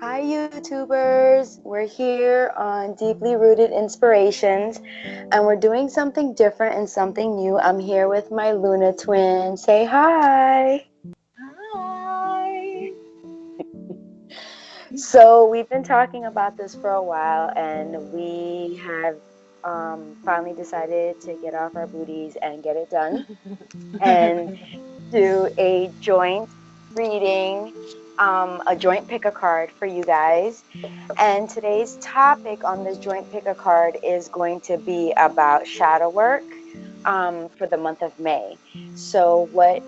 Hi YouTubers, we're here on Deeply Rooted Inspirations and we're doing something different and something new. I'm here with my Luna twin. Say hi. Hi. So we've been talking about this for a while and we have finally decided to get off our booties and get it done and do a joint reading, a joint pick a card for you guys. And today's topic on this joint pick a card is going to be about shadow work for the month of May. So what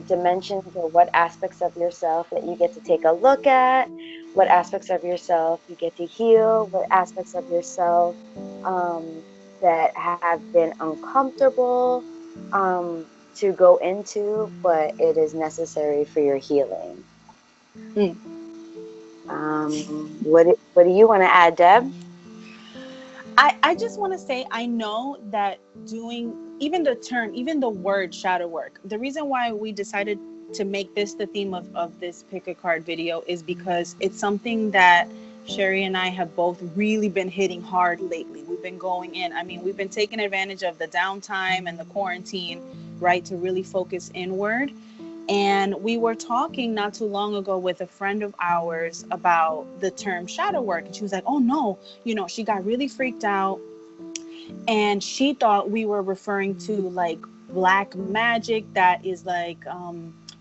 dimensions or what aspects of yourself that you get to take a look at, what aspects of yourself you get to heal, what aspects of yourself that have been uncomfortable to go into, but it is necessary for your healing. What do you want to add, Deb? I just want to say, I know that doing even the word shadow work, the reason why we decided to make this the theme of this pick a card video is because it's something that Sherry and I have both really been hitting hard lately. We've been going in. I mean, we've been taking advantage of the downtime and the quarantine, right, to really focus inward. And we were talking not too long ago with a friend of ours about the term shadow work. And she was like, oh no, she got really freaked out. And she thought we were referring to like black magic that is like,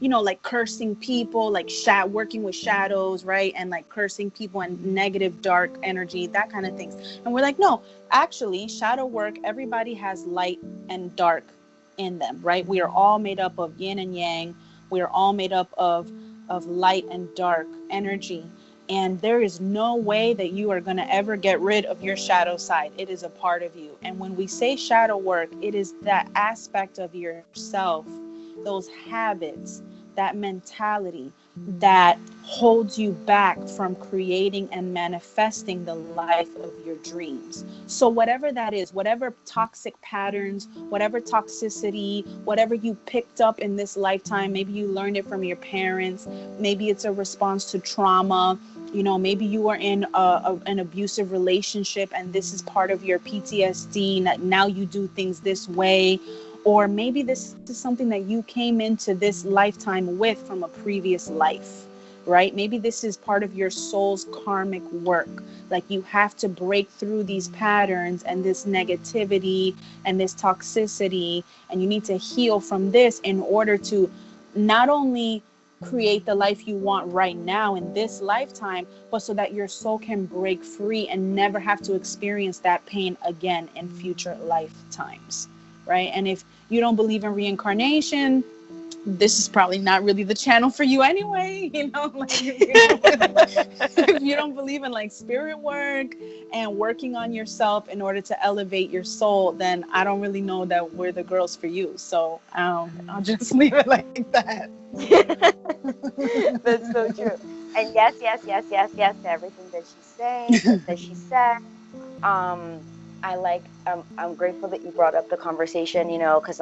like cursing people, like working with shadows, right? And like cursing people and negative, dark energy, that kind of things. And we're like, no, actually, shadow work, everybody has light and dark in them, right? We are all made up of yin and yang. We are all made up of light and dark energy. And there is no way that you are going to ever get rid of your shadow side. It is a part of you. And when we say shadow work, it is that aspect of yourself, those habits, that mentality that holds you back from creating and manifesting the life of your dreams. So whatever that is, whatever toxic patterns, whatever toxicity, whatever you picked up in this lifetime, maybe you learned it from your parents, maybe it's a response to trauma, maybe you were in an abusive relationship and this is part of your PTSD, that now you do things this way. Or maybe this is something that you came into this lifetime with from a previous life, right? Maybe this is part of your soul's karmic work. Like you have to break through these patterns and this negativity and this toxicity, and you need to heal from this in order to not only create the life you want right now in this lifetime, but so that your soul can break free and never have to experience that pain again in future lifetimes, right? And if you don't believe in reincarnation, this is probably not really the channel for you anyway. Like if you don't believe in like spirit work and working on yourself in order to elevate your soul, then I don't really know that we're the girls for you. So I'll just leave it like that. That's so true. And yes to everything that she said. I'm grateful that you brought up the conversation, because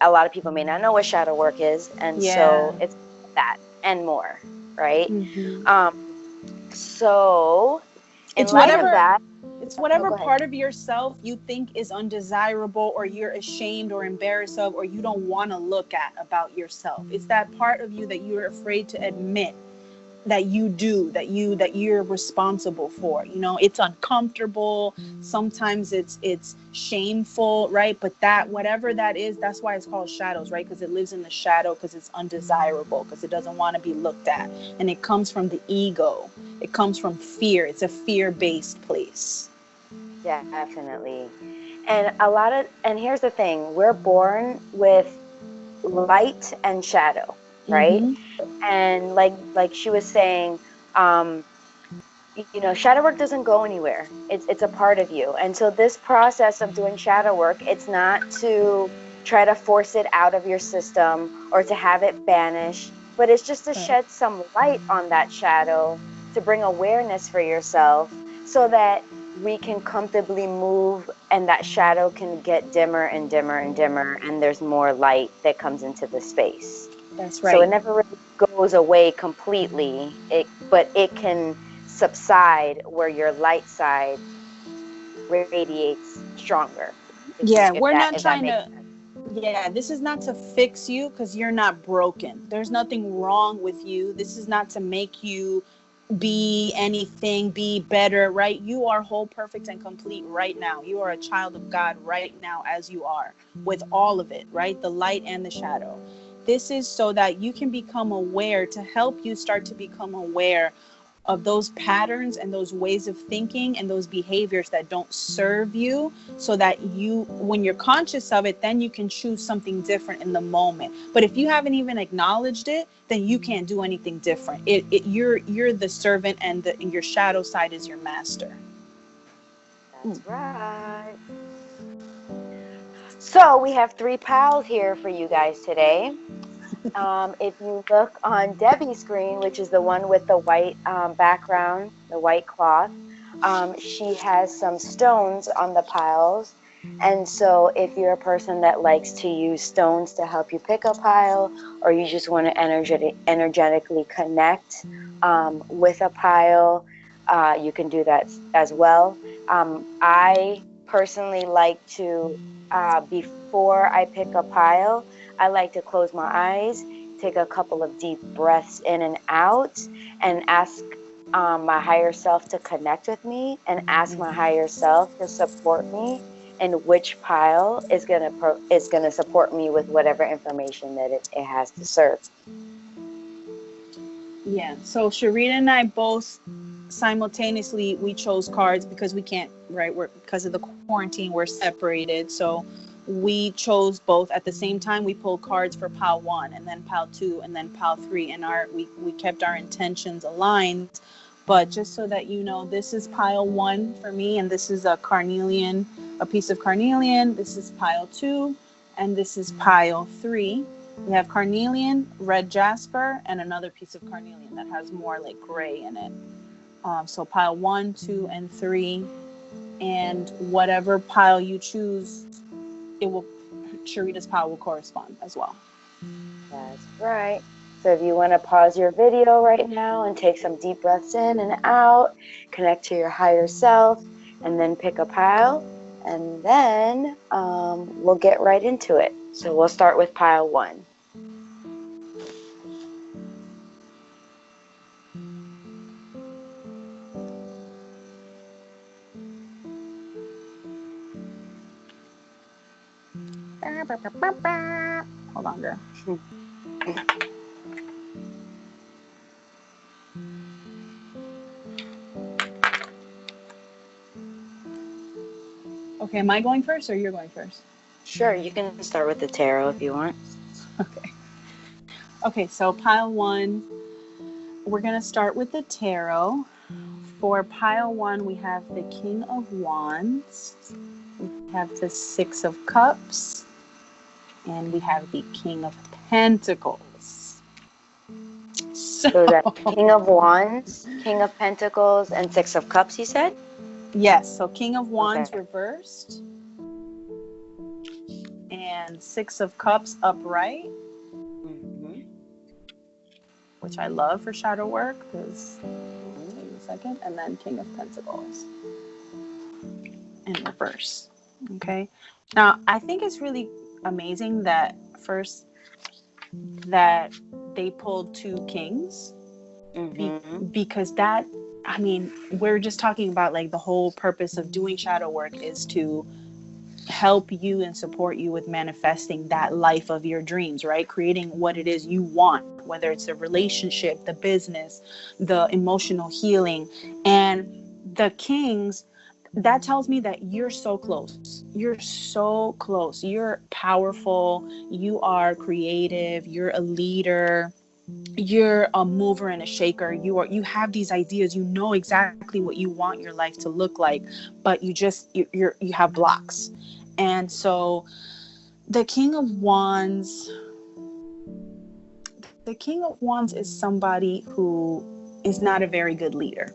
a lot of people may not know what shadow work is, and so it's that and more, right? So in light of that, it's whatever part of yourself you think is undesirable or you're ashamed or embarrassed of, or you don't want to look at about yourself. It's that part of you that you're afraid to admit that you do, that you're responsible for. It's uncomfortable. Sometimes it's shameful, right? But that, whatever that is, that's why it's called shadows, right? Because it lives in the shadow, because it's undesirable, because it doesn't want to be looked at. And it comes from the ego. It comes from fear. It's a fear-based place. Yeah, definitely. And here's the thing, we're born with light and shadow, right? And like she was saying, shadow work doesn't go anywhere. It's a part of you. And so this process of doing shadow work, it's not to try to force it out of your system or to have it banished, but it's just to shed some light on that shadow, to bring awareness for yourself so that we can comfortably move and that shadow can get dimmer and dimmer and dimmer, and there's more light that comes into the space. That's right. So it never really goes away completely. But it can subside where your light side radiates stronger. Yeah, we're not If that trying makes to. sense. Yeah, this is not to fix you because you're not broken. There's nothing wrong with you. This is not to make you be anything, be better, right? You are whole, perfect, and complete right now. You are a child of God right now as you are, with all of it, right? The light and the shadow. This is so that you can become aware, to help you start to become aware of those patterns and those ways of thinking and those behaviors that don't serve you, so that you, when you're conscious of it, then you can choose something different in the moment. But if you haven't even acknowledged it, then you can't do anything different. You're the servant, and your shadow side is your master. That's right. So we have 3 piles here for you guys today. If you look on Debbie's screen, which is the one with the white background, the white cloth, she has some stones on the piles. And so if you're a person that likes to use stones to help you pick a pile, or you just want to energetically connect with a pile, you can do that as well. I personally like to, before I pick a pile, I like to close my eyes, take a couple of deep breaths in and out, and ask my higher self to connect with me, and ask my higher self to support me, and which pile is gonna support me with whatever information that it has to serve. Yeah. So Sharita and I both simultaneously, we chose cards because we can't, right? We're, because of the quarantine, we're separated. So we chose both at the same time. We pulled cards for pile 1, and then pile 2, and then pile 3, and we kept our intentions aligned. But just so that you know, this is pile 1 for me, and this is a carnelian, a piece of carnelian. This is pile 2, and this is pile 3. We have carnelian, red jasper, and another piece of carnelian that has more like gray in it. So pile 1, 2, and 3, and whatever pile you choose, it will, Sharita's pile will correspond as well. That's right. So if you want to pause your video right now and take some deep breaths in and out, connect to your higher self, and then pick a pile, and then we'll get right into it. So we'll start with pile 1. Hold on, girl. Okay, am I going first or you're going first? Sure, you can start with the tarot if you want. Okay. Okay, so pile 1, we're going to start with the tarot. For pile 1, we have the King of Wands, we have the 6 of Cups, and we have the King of Pentacles. So that's King of Wands, King of Pentacles, and 6 of Cups, you said? Yes, so King of Wands Okay. reversed, and 6 of Cups upright, which I love for shadow work, because I'll tell you a second, and then King of Pentacles in reverse. Okay, now I think it's really amazing that first that they pulled 2 kings, because that, I mean, we're just talking about like the whole purpose of doing shadow work is to help you and support you with manifesting that life of your dreams, right? Creating what it is you want, whether it's a relationship, the business, the emotional healing. And the kings, that tells me that you're so close. You're so close. You're powerful. You are creative. You're a leader. You're a mover and a shaker. You have these ideas. You know exactly what you want your life to look like, but you have blocks. And so the King of Wands is somebody who is not a very good leader,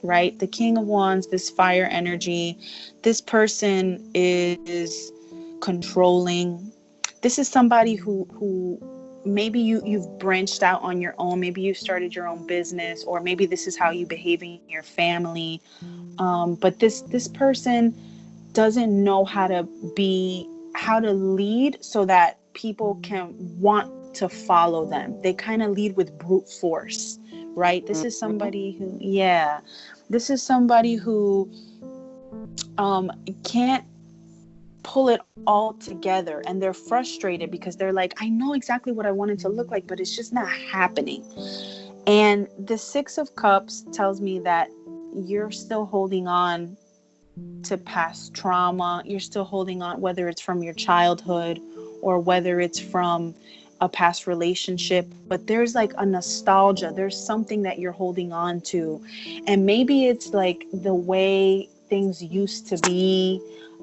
right? The King of Wands, this fire energy, this person is controlling. This is somebody who maybe you've branched out on your own. Maybe you started your own business, or maybe this is how you behave in your family. But this person doesn't know how to lead so that people can want to follow them. They kind of lead with brute force, right? This is somebody who, yeah, this is somebody who can't pull it all together, and they're frustrated because they're like, I know exactly what I want it to look like, but it's just not happening. And the Six of Cups tells me that you're still holding on to past trauma. You're still holding on, whether it's from your childhood or whether it's from a past relationship, but there's like a nostalgia. There's something that you're holding on to. And maybe it's like the way things used to be,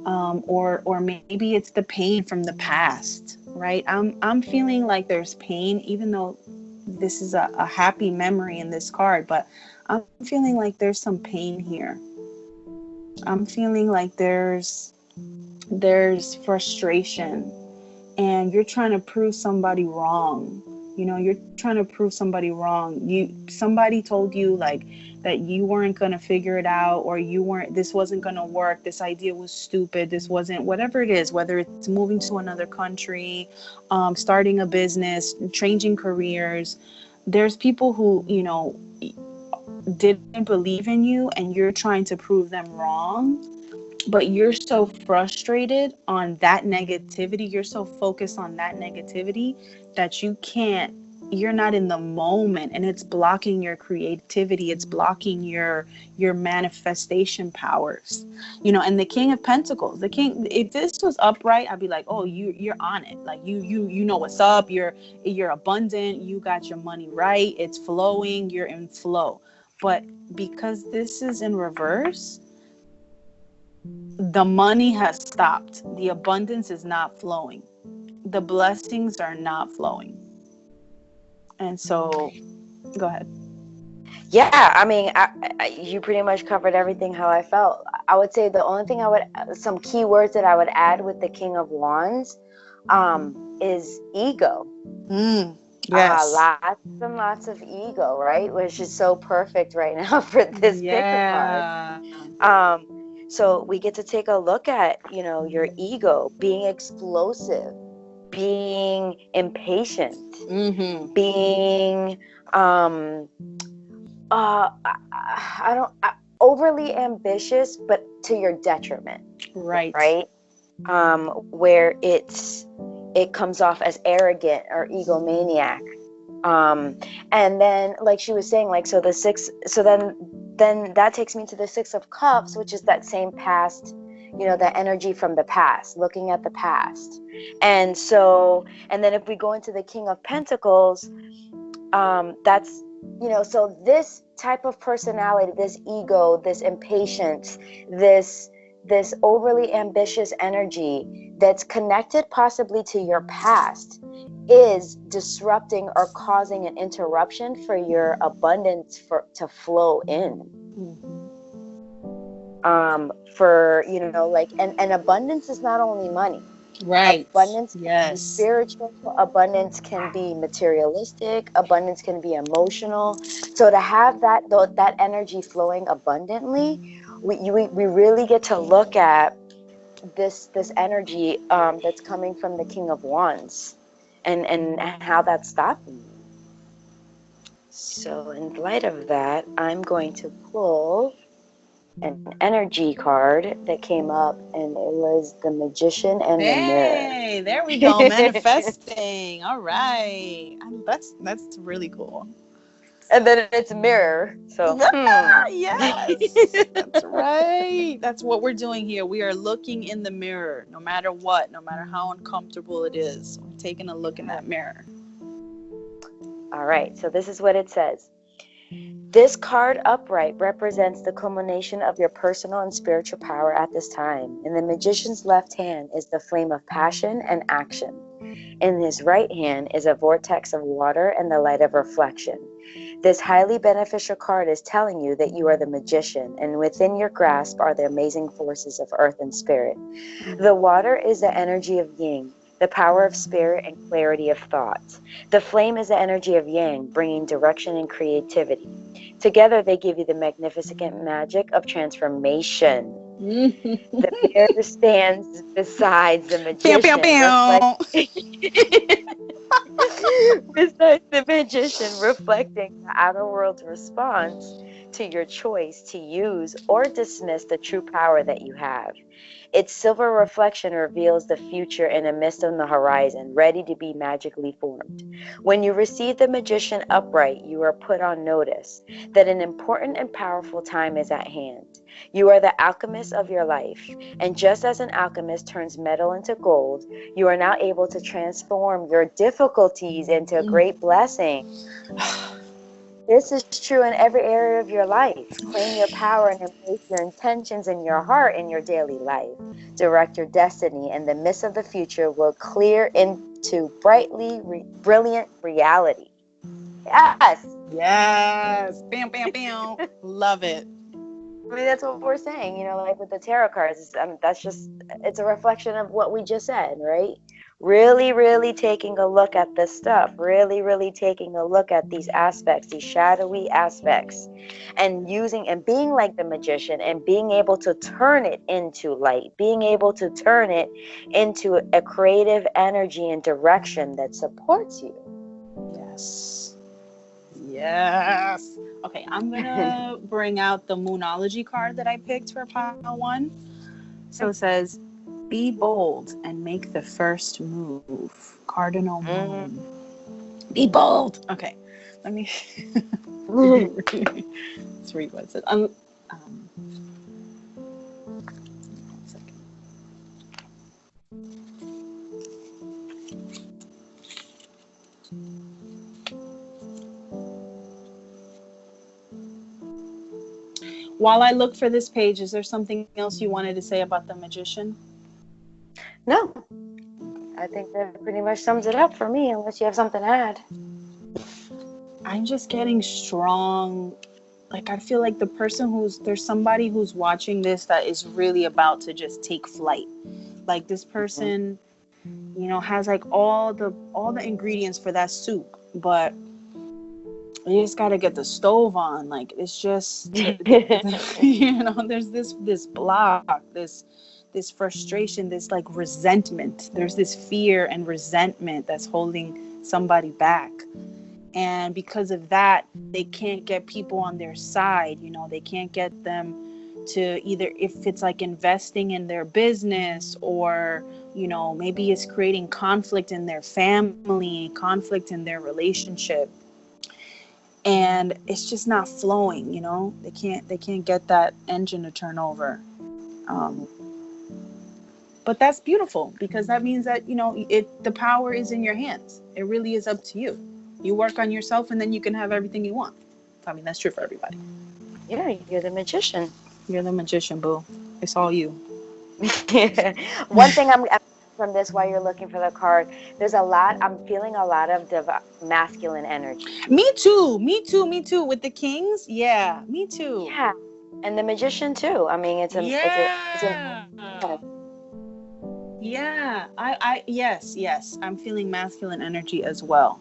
or maybe it's the pain from the past, right? I'm feeling like there's pain, even though this is a happy memory in this card, but I'm feeling like there's some pain here. I'm feeling like there's frustration, and you're trying to prove somebody wrong. You're trying to prove somebody wrong. Somebody told you like that you weren't going to figure it out, or this wasn't going to work. This idea was stupid. This wasn't, whatever it is, whether it's moving to another country, starting a business, changing careers. There's people who, didn't believe in you, and you're trying to prove them wrong. But you're so frustrated on that negativity, you're so focused on that negativity that you're not in the moment, and it's blocking your creativity, it's blocking your manifestation powers. And the King of Pentacles, if this was upright, I'd be like, oh, you're on it. Like you know what's up, you're abundant, you got your money right, it's flowing, you're in flow. But because this is in reverse, the money has stopped. The abundance is not flowing. The blessings are not flowing. And so, go ahead. Yeah, I mean, you pretty much covered everything how I felt. I would say the only thing some key words that I would add with the King of Wands is ego. Yes. Lots and lots of ego, right? Which is so perfect right now for this pick-a-card. So we get to take a look at, your ego being explosive, being impatient, being overly ambitious, but to your detriment. Right. Where it comes off as arrogant or egomaniac. And then, like she was saying, like, so then that takes me to the Six of Cups, which is that same past, that energy from the past, looking at the past. And then if we go into the King of Pentacles, that's, so this type of personality, this ego, this impatience, this overly ambitious energy that's connected possibly to your past is disrupting or causing an interruption for your abundance to flow in. And abundance is not only money. Right. Abundance yes. can be spiritual, abundance can be materialistic, abundance can be emotional. So to have that energy flowing abundantly, we really get to look at this energy that's coming from the King of Wands and how that's stopping you. So in light of that, I'm going to pull an energy card that came up, and it was the Magician and the Mirror. Hey, there we go, manifesting. All right, that's really cool. And then it's mirror. So yes, that's right. That's what we're doing here. We are looking in the mirror, no matter what, no matter how uncomfortable it is. We're taking a look in that mirror. All right. So this is what it says. This card upright represents the culmination of your personal and spiritual power at this time. In the Magician's left hand is the flame of passion and action. In his right hand is a vortex of water and the light of reflection. This highly beneficial card is telling you that you are the magician, and within your grasp are the amazing forces of earth and spirit. The water is the energy of yin, the power of spirit and clarity of thought. The flame is the energy of yang, bringing direction and creativity. Together, they give you the magnificent magic of transformation. The mirror stands beside the Pew, pew, magician, pew. besides the magician, reflecting the outer world's response to your choice to use or dismiss the true power that you have. Its silver reflection reveals the future in a mist on the horizon, ready to be magically formed. When you receive the magician upright, you are put on notice that an important and powerful time is at hand. You are the alchemist of your life, and just as an alchemist turns metal into gold, you are now able to transform your difficulties into a great blessing. This is true in every area of your life. Claim your power and embrace your intentions in your heart in your daily life. Direct your destiny, and the mist of the future will clear into brilliant reality. Yes. Yes. Bam, bam, bam. Love it. I mean, that's what we're saying, like with the tarot cards. That's just, it's a reflection of what we just said, right? Really, really taking a look at this stuff, really, really taking a look at these aspects, these shadowy aspects, and using and being like the magician and being able to turn it into light, being able to turn it into a creative energy and direction that supports you. Yes. Yes. Okay, I'm gonna bring out the Moonology card that I picked for pile 1. So it says, be bold and make the first move. Cardinal Moon. Be bold. Okay, let me let's read what it says. One second. While I look for this page, is there something else you wanted to say about the magician? No. I think that pretty much sums it up for me, unless you have something to add. I'm just getting strong. Like, I feel like there's somebody who's watching this that is really about to just take flight. Like, this person, has like all the ingredients for that soup, but you just got to get the stove on. Like, it's just, there's this block, this frustration, this like resentment. There's this fear and resentment that's holding somebody back. And because of that, they can't get people on their side. They can't get them to either, if it's like investing in their business, or, maybe it's creating conflict in their family, conflict in their relationship. And it's just not flowing, they can't get that engine to turn over. But that's beautiful, because that means that, the power is in your hands. It really is up to you. You work on yourself, and then you can have everything you want. I mean, that's true for everybody. Yeah, you're the magician. You're the magician, boo. It's all you. One thing I'm from this, while you're looking for the card, I'm feeling a lot of the masculine energy. Me too. With the kings, yeah, me too. Yeah, and the magician too. I mean, it's a yeah. Yes. I'm feeling masculine energy as well.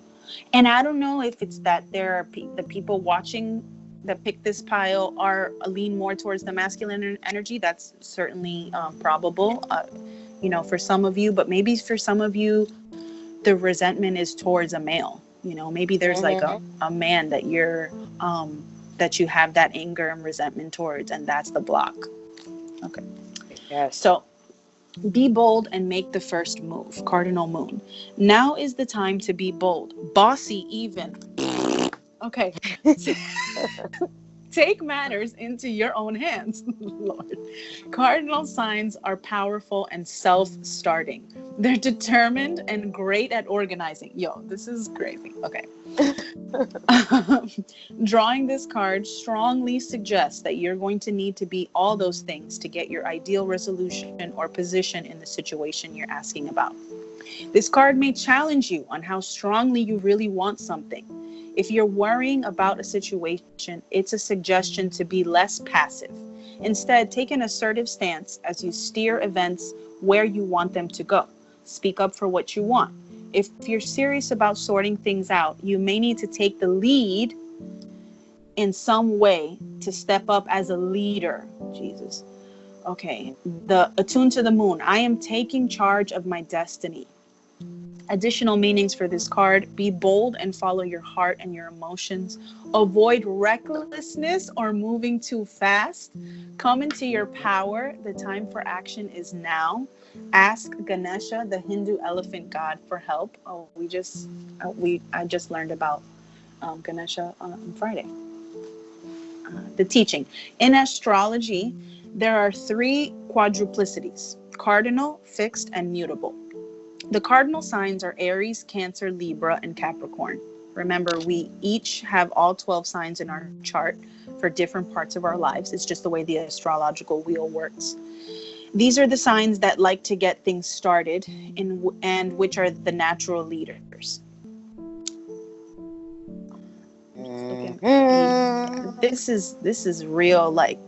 And I don't know if it's that there are the people watching that pick this pile are lean more towards the masculine energy. That's certainly probable, for some of you. But maybe for some of you, the resentment is towards a male. Maybe there's like a man that you're that you have that anger and resentment towards, and that's the block. Okay. Yes. So, be bold and make the first move. Cardinal Moon. Now is the time to be bold. Bossy even. Okay. Take matters into your own hands. Lord. Cardinal signs are powerful and self-starting. They're determined and great at organizing. Yo, this is crazy. Okay. Drawing this card strongly suggests that you're going to need to be all those things to get your ideal resolution or position in the situation you're asking about. This card may challenge you on how strongly you really want something. If you're worrying about a situation, it's a suggestion to be less passive. Instead, take an assertive stance as you steer events where you want them to go. Speak up for what you want. If you're serious about sorting things out, you may need to take the lead in some way to step up as a leader. Jesus. Okay. The attuned to the moon. I am taking charge of my destiny. Additional meanings for this card: be bold and follow your heart and your emotions. Avoid recklessness or moving too fast. Come into your power. The time for action is now. Ask Ganesha, the Hindu elephant god, for help. Oh, I just learned about Ganesha on Friday. The teaching. In astrology, there are 3 quadruplicities: cardinal, fixed, and mutable. The cardinal signs are Aries, Cancer, Libra, and Capricorn. Remember, we each have all 12 signs in our chart for different parts of our lives. It's just the way the astrological wheel works. These are the signs that like to get things started and which are the natural leaders. This is real, like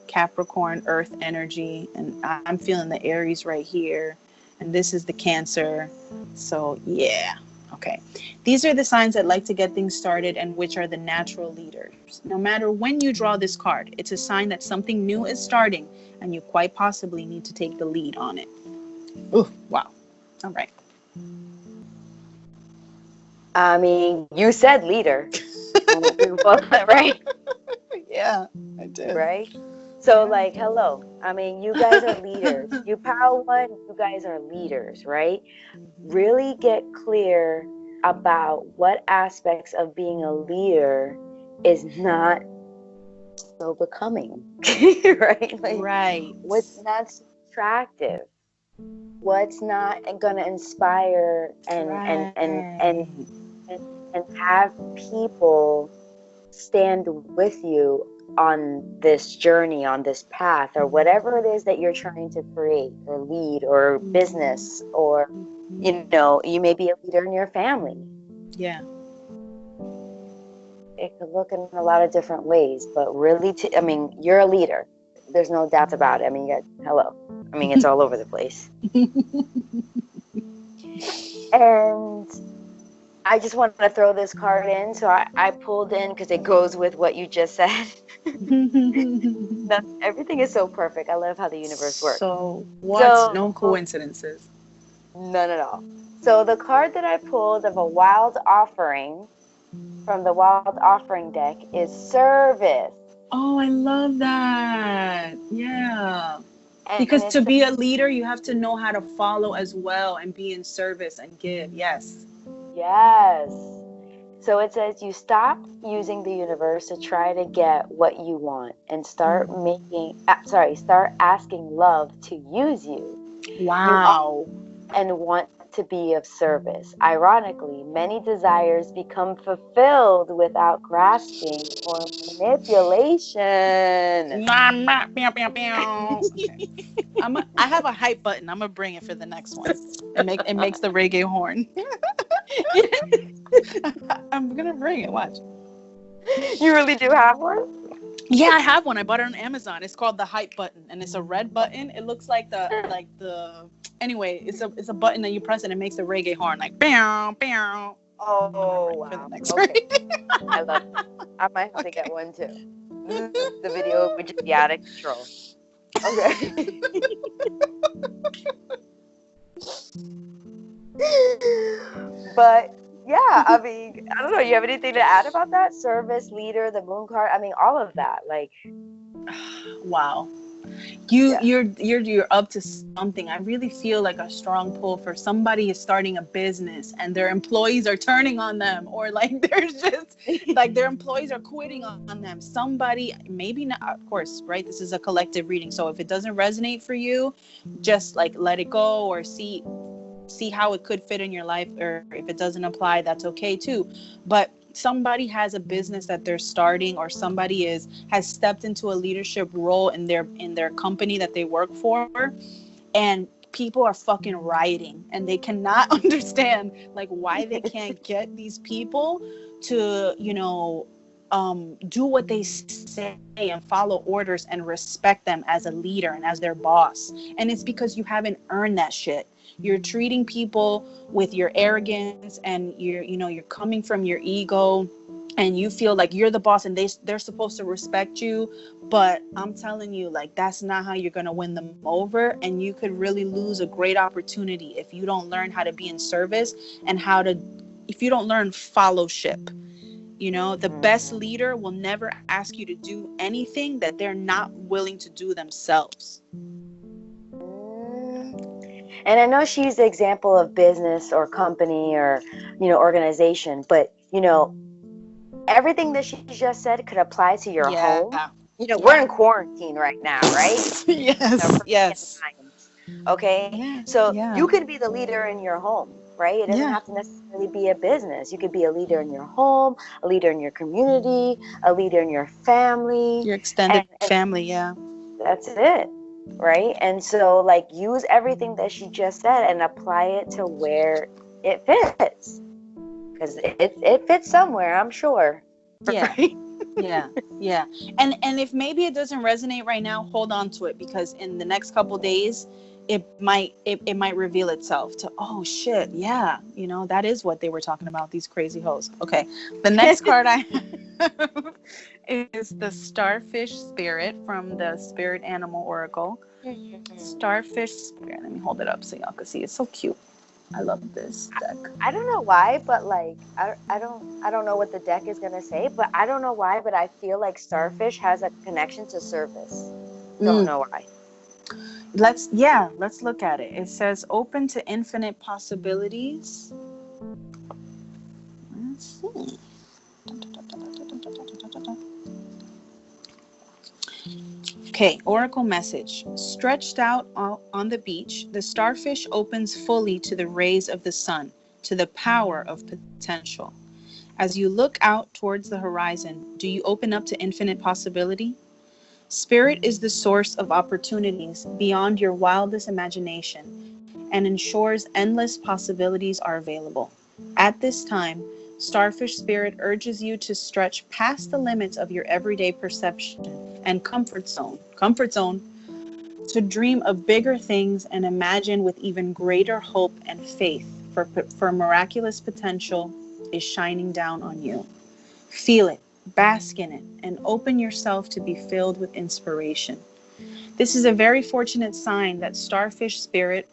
Capricorn earth energy, and I'm feeling the Aries right here, and this is the Cancer. So yeah, okay, these are the signs that like to get things started and which are the natural leaders. No matter when you draw this card, it's a sign that something new is starting and you quite possibly need to take the lead on it. Oh wow. All right. I mean, you said leader. Right? Yeah, I did. Right? So, like, hello. I mean, you guys are leaders. You Power One, you guys are leaders, right? Really get clear about what aspects of being a leader is not so becoming, right? Like, right. What's not so attractive? What's not going to inspire and have people stand with you on this journey, on this path, or whatever it is that you're trying to create or lead or business, or you may be a leader in your family. Yeah. It could look in a lot of different ways, but really, I mean, you're a leader. There's no doubt about it. I mean, hello. I mean, it's all over the place. And I just wanted to throw this card in, so I pulled in because it goes with what you just said. Everything is so perfect. I love how the universe works. So what? No coincidences. None at all. So the card that I pulled of a wild offering from the wild offering deck is service. Oh, I love that. Yeah. Because to be a leader, you have to know how to follow as well and be in service and give. Yes. Yes. So it says you stop using the universe to try to get what you want and start asking love to use you. Wow. And want to be of service. Ironically, many desires become fulfilled without grasping or manipulation. Okay. I have a hype button. I'm gonna bring it for the next one. It makes the reggae horn. I'm gonna bring it. Watch. You really do have one? Yeah, I have one. I bought it on Amazon. It's called the hype button, and it's a red button. It looks like the anyway. It's a button that you press and it makes the reggae horn, like bow bow. Oh wow! Okay, I love it. I might have to get one too. The video would just be out of control. Okay. But yeah, I mean, I don't know. You have anything to add about that? Service, leader, the moon card. I mean, all of that. Like, wow. You're up to something. I really feel like a strong pull for somebody is starting a business and their employees are turning on them, or like there's just like their employees are quitting on them. Somebody, maybe not, of course, right? This is a collective reading. So if it doesn't resonate for you, just like let it go, or see how it could fit in your life, or if it doesn't apply, that's okay too. But somebody has a business that they're starting, or somebody has stepped into a leadership role in their company that they work for, and people are fucking rioting and they cannot understand like why they can't get these people to do what they say and follow orders and respect them as a leader and as their boss. And it's because you haven't earned that shit. You're treating people with your arrogance, and you're coming from your ego, and you feel like you're the boss and they're supposed to respect you. But I'm telling you, like, that's not how you're going to win them over, and you could really lose a great opportunity if you don't learn how to be in service, and if you don't learn fellowship. The best leader will never ask you to do anything that they're not willing to do themselves. And I know she used the example of business or company or, organization, but, everything that she just said could apply to your home. We're in quarantine right now, right? Yes. Okay. Yeah. So Yeah. you could be the leader in your home, right? It doesn't have to necessarily be a business. You could be a leader in your home, a leader in your community, a leader in your family. Your extended family, yeah. That's it. Right? And so, like, use everything that she just said and apply it to where it fits. Because it fits somewhere, I'm sure. Yeah. Yeah. And if maybe it doesn't resonate right now, hold on to it, because in the next couple days it might reveal itself to, oh shit, yeah, that is what they were talking about, these crazy hoes. Okay. The next card I have is the Starfish Spirit from the Spirit Animal Oracle. Starfish Spirit. Let me hold it up so y'all can see. It's so cute. I love this deck. I don't know why, but like I don't know what the deck is gonna say, but I don't know why, but I feel like Starfish has a connection to service. Don't know why. Let's look at it. It says open to infinite possibilities. Let's see. Okay, oracle message. Stretched out on the beach, the starfish opens fully to the rays of the sun, to the power of potential. As you look out towards the horizon, do you open up to infinite possibility? Spirit is the source of opportunities beyond your wildest imagination and ensures endless possibilities are available. At this time, Starfish Spirit urges you to stretch past the limits of your everyday perception and comfort zone, to dream of bigger things and imagine with even greater hope and faith, for miraculous potential is shining down on you. Feel it, bask in it, and open yourself to be filled with inspiration. This is a very fortunate sign that Starfish Spirit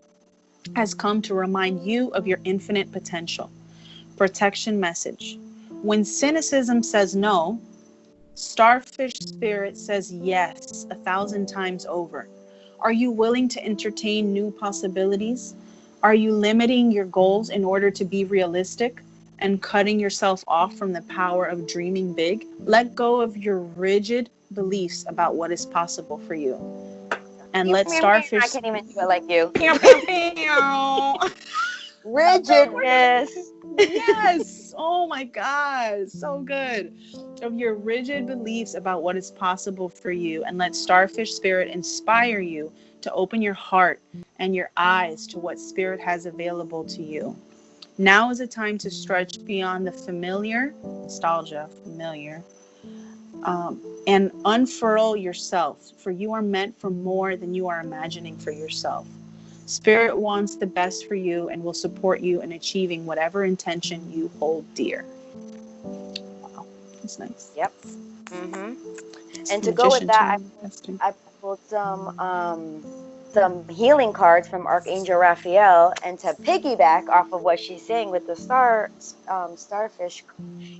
has come to remind you of your infinite potential. Protection message. When cynicism says no, Starfish Spirit says yes 1,000 times over. Are you willing to entertain new possibilities? Are you limiting your goals in order to be realistic and cutting yourself off from the power of dreaming big? Let go of your rigid beliefs about what is possible for you. And let Starfish... I can't even do it like you. Rigidness. Yes. Oh my God. So good. Of your rigid beliefs about what is possible for you, and let Starfish Spirit inspire you to open your heart and your eyes to what Spirit has available to you. Now is a time to stretch beyond the familiar, and unfurl yourself, for you are meant for more than you are imagining for yourself. Spirit wants the best for you and will support you in achieving whatever intention you hold dear. Wow, that's nice. Yep. And to go with that, I pulled some healing cards from Archangel Raphael, and to piggyback off of what she's saying with the starfish,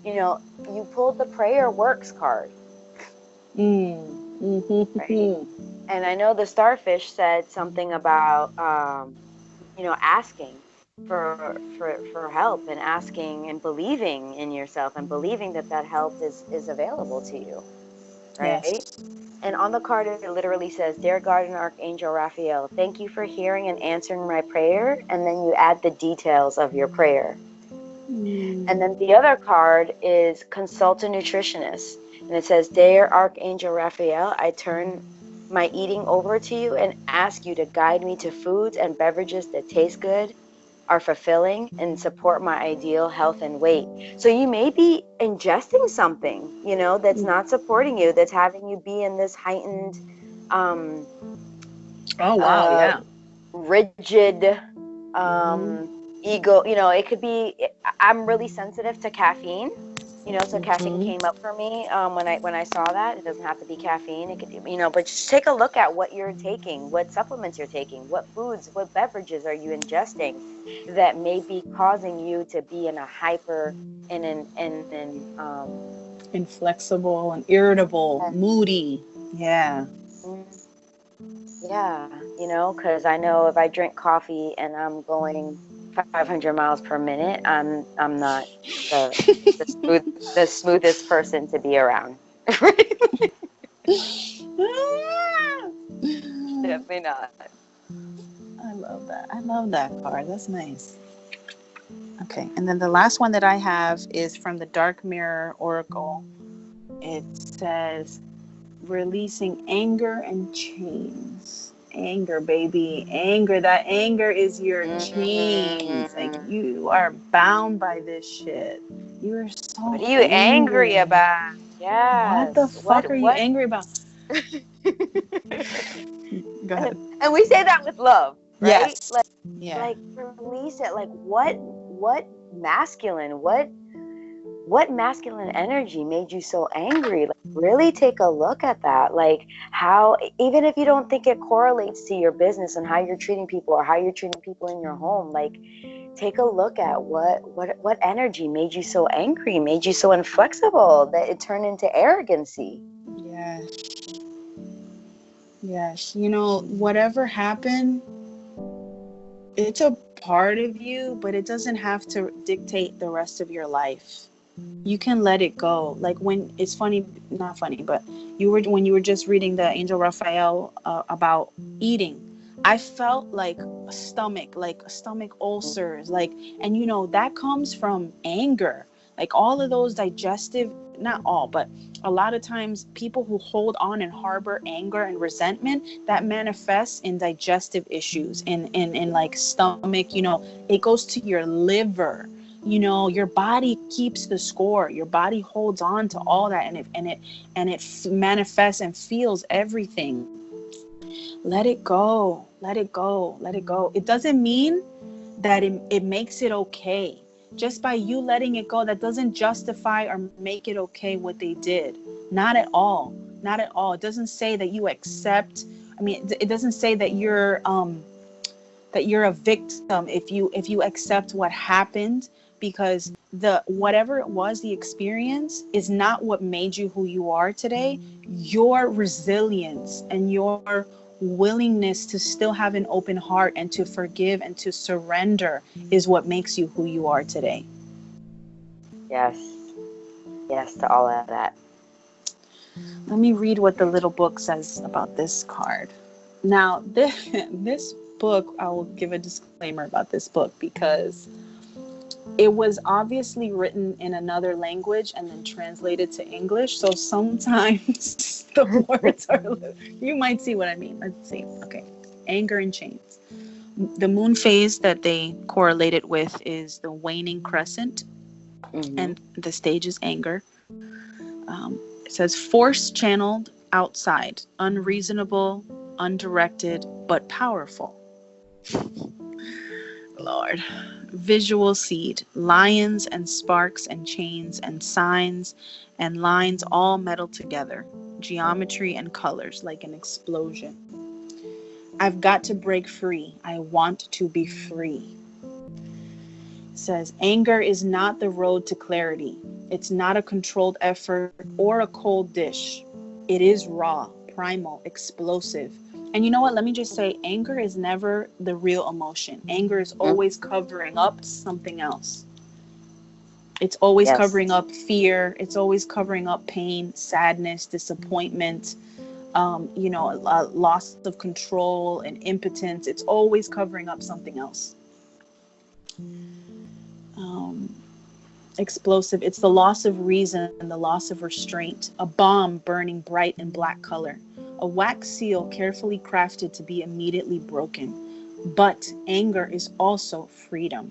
you pulled the prayer works card. Right? And I know the starfish said something about asking for help, and asking and believing in yourself, and believing that help is available to you, right? Yes. And on the card it literally says, "Dear Guardian Archangel Raphael, thank you for hearing and answering my prayer," and then you add the details of your prayer. And then the other card is "Consult a Nutritionist," and it says, "Dear Archangel Raphael, I turn my eating over to you and ask you to guide me to foods and beverages that taste good, are fulfilling, and support my ideal health and weight." So you may be ingesting something, that's not supporting you, that's having you be in this heightened, rigid ego, it could be, I'm really sensitive to caffeine, so caffeine came up for me when I saw that. It doesn't have to be caffeine. It could, but just take a look at what you're taking, what supplements you're taking, what foods, what beverages are you ingesting that may be causing you to be in a hyper and inflexible and irritable, moody. Yeah. Yeah, because I know if I drink coffee and I'm going 500 miles per minute, I'm not the smoothest person to be around. Definitely not. I love that. I love that card. That's nice. Okay, and then the last one that I have is from the Dark Mirror Oracle. It says, releasing anger and chains. Anger, baby. Anger. That anger is your chains. Like, you are bound by this shit. You are so What are you angry about? Yes. What the fuck are you angry about? Go ahead. And we say that with love, right? Yes. Like release it. Like what masculine, what masculine energy made you so angry? Like, really take a look at that. Like, how, even if you don't think it correlates to your business and how you're treating people or how you're treating people in your home, like, take a look at what energy made you so angry, made you so inflexible that it turned into arrogancy. Yes. Whatever happened, it's a part of you, but it doesn't have to dictate the rest of your life. You can let it go. Like, when it's not funny, but when you were just reading the Angel Raphael about eating, I felt like stomach ulcers, and that comes from anger. Like, all of those digestive, not all, but a lot of times people who hold on and harbor anger and resentment, that manifests in digestive issues, in like stomach, it goes to your liver. Your body keeps the score. Your body holds on to all that, and it manifests and feels everything. Let it go. Let it go. Let it go. It doesn't mean that it makes it okay. Just by you letting it go, that doesn't justify or make it okay what they did. Not at all. Not at all. It doesn't say that you accept. It doesn't say that you're a victim if you accept what happened, because whatever it was, the experience is not what made you who you are today. Your resilience and your willingness to still have an open heart and to forgive and to surrender is what makes you who you are today. Yes to all of that. Let me read what the little book says about this card. Now, this book, I will give a disclaimer about this book, because it was obviously written in another language and then translated to English. So sometimes the words are, you might see what I mean. Let's see. Okay. Anger and chains. The moon phase that they correlate it with is the waning crescent, and the stage is anger. It says force channeled outside, unreasonable, undirected, but powerful. Lord. Visual seed, lions and sparks and chains and signs and lines all meddled together, geometry and colors like an explosion. I've got to break free. I want to be free. It says, anger is not the road to clarity. It's not a controlled effort or a cold dish. It is raw, primal, explosive. And you know what? Let me just say, anger is never the real emotion. Anger is always covering up something else. It's always covering up fear. It's always covering up pain, sadness, disappointment, loss of control and impotence. It's always covering up something else. Explosive. It's the loss of reason and the loss of restraint. A bomb burning bright in black color. A wax seal carefully crafted to be immediately broken. But anger is also freedom.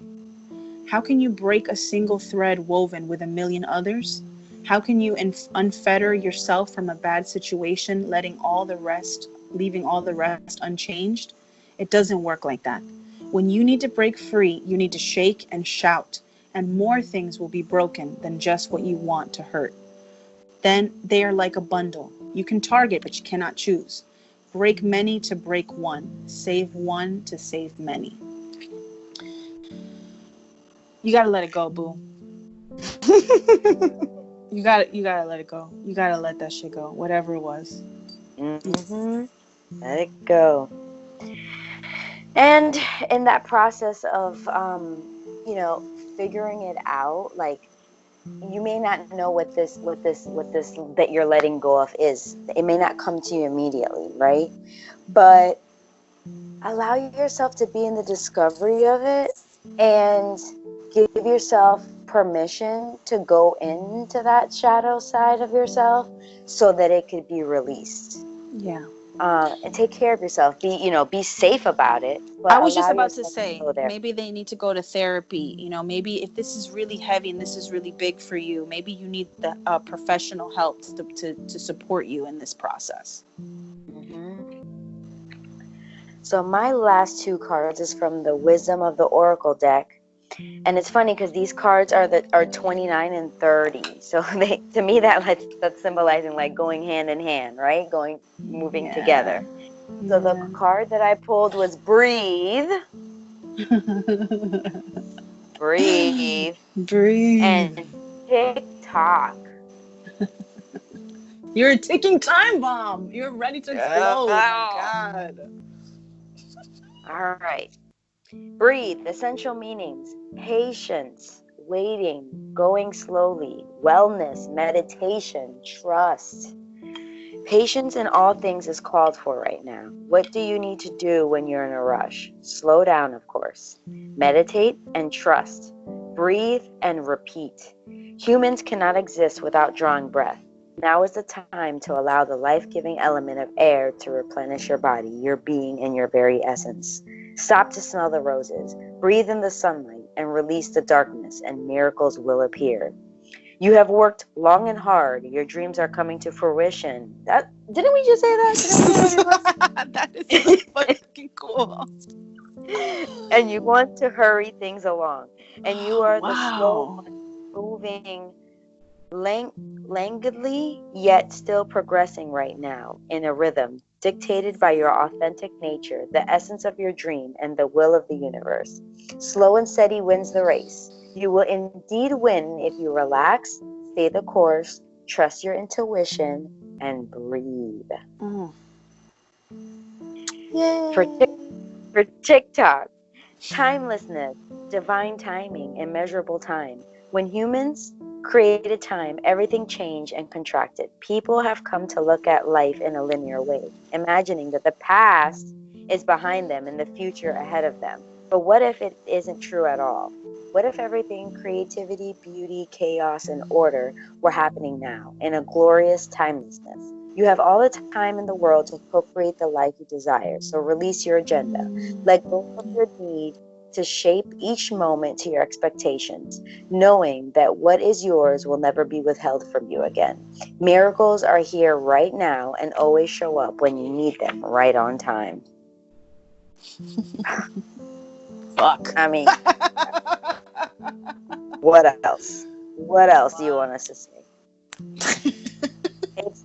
How can you break a single thread woven with a million others? How can you unfetter yourself from a bad situation, leaving all the rest unchanged? It doesn't work like that. When you need to break free, you need to shake and shout, and more things will be broken than just what you want to hurt. Then they are like a bundle. You can target, but you cannot choose. Break many to break one. Save one to save many. You gotta let it go, boo. You gotta let it go. You gotta let that shit go, whatever it was. Mm-hmm. Let it go. And in that process of, figuring it out, like, you may not know what this that you're letting go of is. It may not come to you immediately, right? But allow yourself to be in the discovery of it, and give yourself permission to go into that shadow side of yourself so that it could be released. Yeah. And take care of yourself. Be safe about it, I but was just allow about to yourself to say, go there. maybe they need to go to therapy. Maybe if this is really heavy and this is really big for you, maybe you need the professional help to support you in this process. Mm-hmm. So my last two cards is from the Wisdom of the Oracle deck. And it's funny because these cards are 29 and 30. So to me that's symbolizing like going hand in hand, right? Moving together. So the card that I pulled was breathe. Breathe. Breathe. And tick tock. You're a ticking time bomb. You're ready to explode. Oh my God. All right. Breathe. Essential meanings: patience, waiting, going slowly, wellness, meditation, trust. Patience in all things is called for right now. What do you need to do when you're in a rush? Slow down, of course. Meditate and trust. Breathe and repeat. Humans cannot exist without drawing breath. Now is the time to allow the life-giving element of air to replenish your body, your being, and your very essence. Stop to smell the roses. Breathe in the sunlight and release the darkness, and miracles will appear. You have worked long and hard. Your dreams are coming to fruition. Didn't we just say that? That is so fucking cool. And you want to hurry things along. And you are the slow Wow. one, moving languidly, yet still progressing right now in a rhythm dictated by your authentic nature, the essence of your dream, and the will of the universe. Slow and steady wins the race. You will indeed win if you relax, stay the course, trust your intuition, and breathe. Yay. For TikTok, timelessness, divine timing, immeasurable time. When humans created time, everything changed and contracted. People have come to look at life in a linear way, imagining that the past is behind them and the future ahead of them. But what if it isn't true at all? What if everything, creativity, beauty, chaos, and order, were happening now in a glorious timelessness? You have all the time in the world to co-create the life you desire. So release your agenda. Let go of your need to shape each moment to your expectations, knowing that what is yours will never be withheld from you again. Miracles are here right now and always show up when you need them, right on time. Fuck. I mean, what else? What else do you want us to say?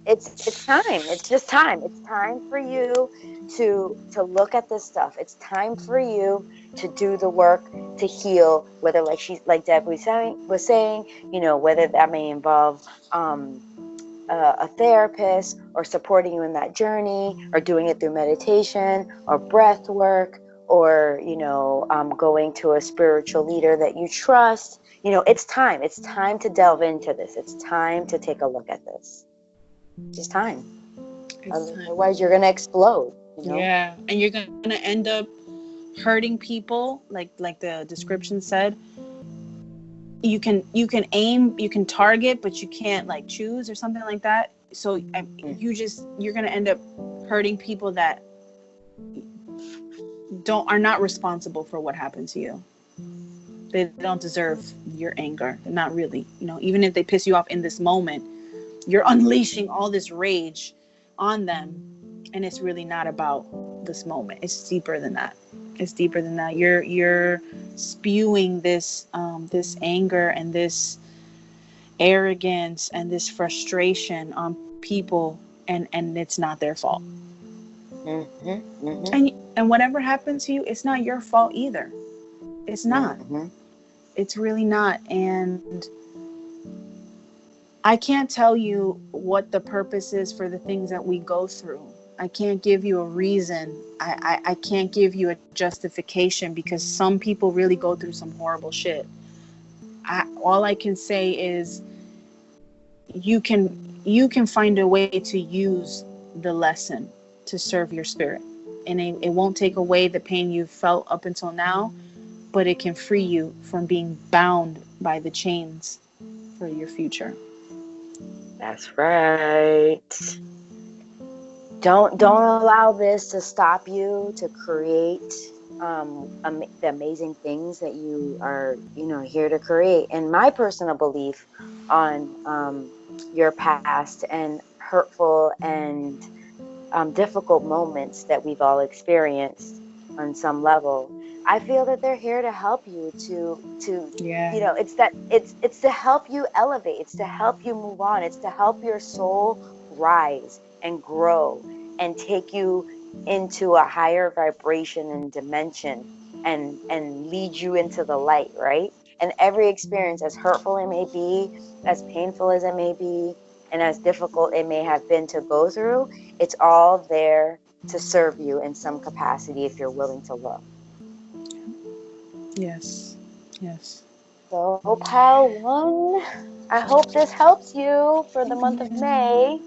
It's time. It's just time. It's time for you to look at this stuff. It's time for you to do the work, to heal. Whether like Deb was saying, whether that may involve a therapist, or supporting you in that journey, or doing it through meditation or breath work, or going to a spiritual leader that you trust. It's time. It's time to delve into this. It's time to take a look at this. Just time. Otherwise, you're gonna explode. Yeah, and you're gonna end up hurting people, like the description said. You can aim, you can target, but you can't like choose or something like that. So you're gonna end up hurting people that are not responsible for what happened to you. They don't deserve your anger. They're not really, even if they piss you off in this moment, you're unleashing all this rage on them, and it's really not about this moment. It's deeper than that. It's deeper than that. You're spewing this anger and this arrogance and this frustration on people, and it's not their fault. And whatever happens to you, it's not your fault either. It's not. It's really not. And I can't tell you what the purpose is for the things that we go through. I can't give you a reason. I can't give you a justification, because some people really go through some horrible shit. All I can say is you can find a way to use the lesson to serve your spirit. And it won't take away the pain you've felt up until now, but it can free you from being bound by the chains for your future. That's right. Don't allow this to stop you to create the amazing things that you are, here to create. And my personal belief on your past and hurtful and difficult moments that we've all experienced on some level, I feel that they're here to help you to it's to help you elevate. It's to help you move on. It's to help your soul rise and grow and take you into a higher vibration and dimension and lead you into the light, right? And every experience, as hurtful it may be, as painful as it may be, and as difficult it may have been to go through, it's all there to serve you in some capacity if you're willing to look. Yes. So, pile one, I hope this helps you for the month of May.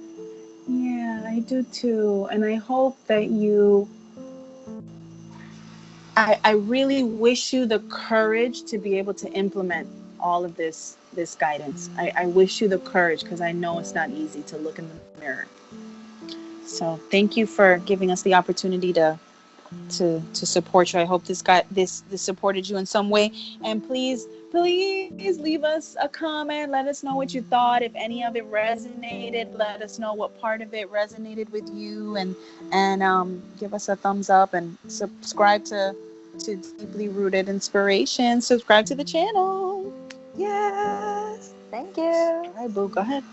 Yeah, I do too. And I hope that I really wish you the courage to be able to implement all of this guidance. I wish you the courage, because I know it's not easy to look in the mirror. So thank you for giving us the opportunity to support you. I hope this supported you in some way. And please leave us a comment. Let us know what you thought. If any of it resonated, let us know what part of it resonated with you, and give us a thumbs up, and subscribe to Deeply Rooted Inspiration. Subscribe to the channel. Yes. Thank you. All right, boo, go ahead.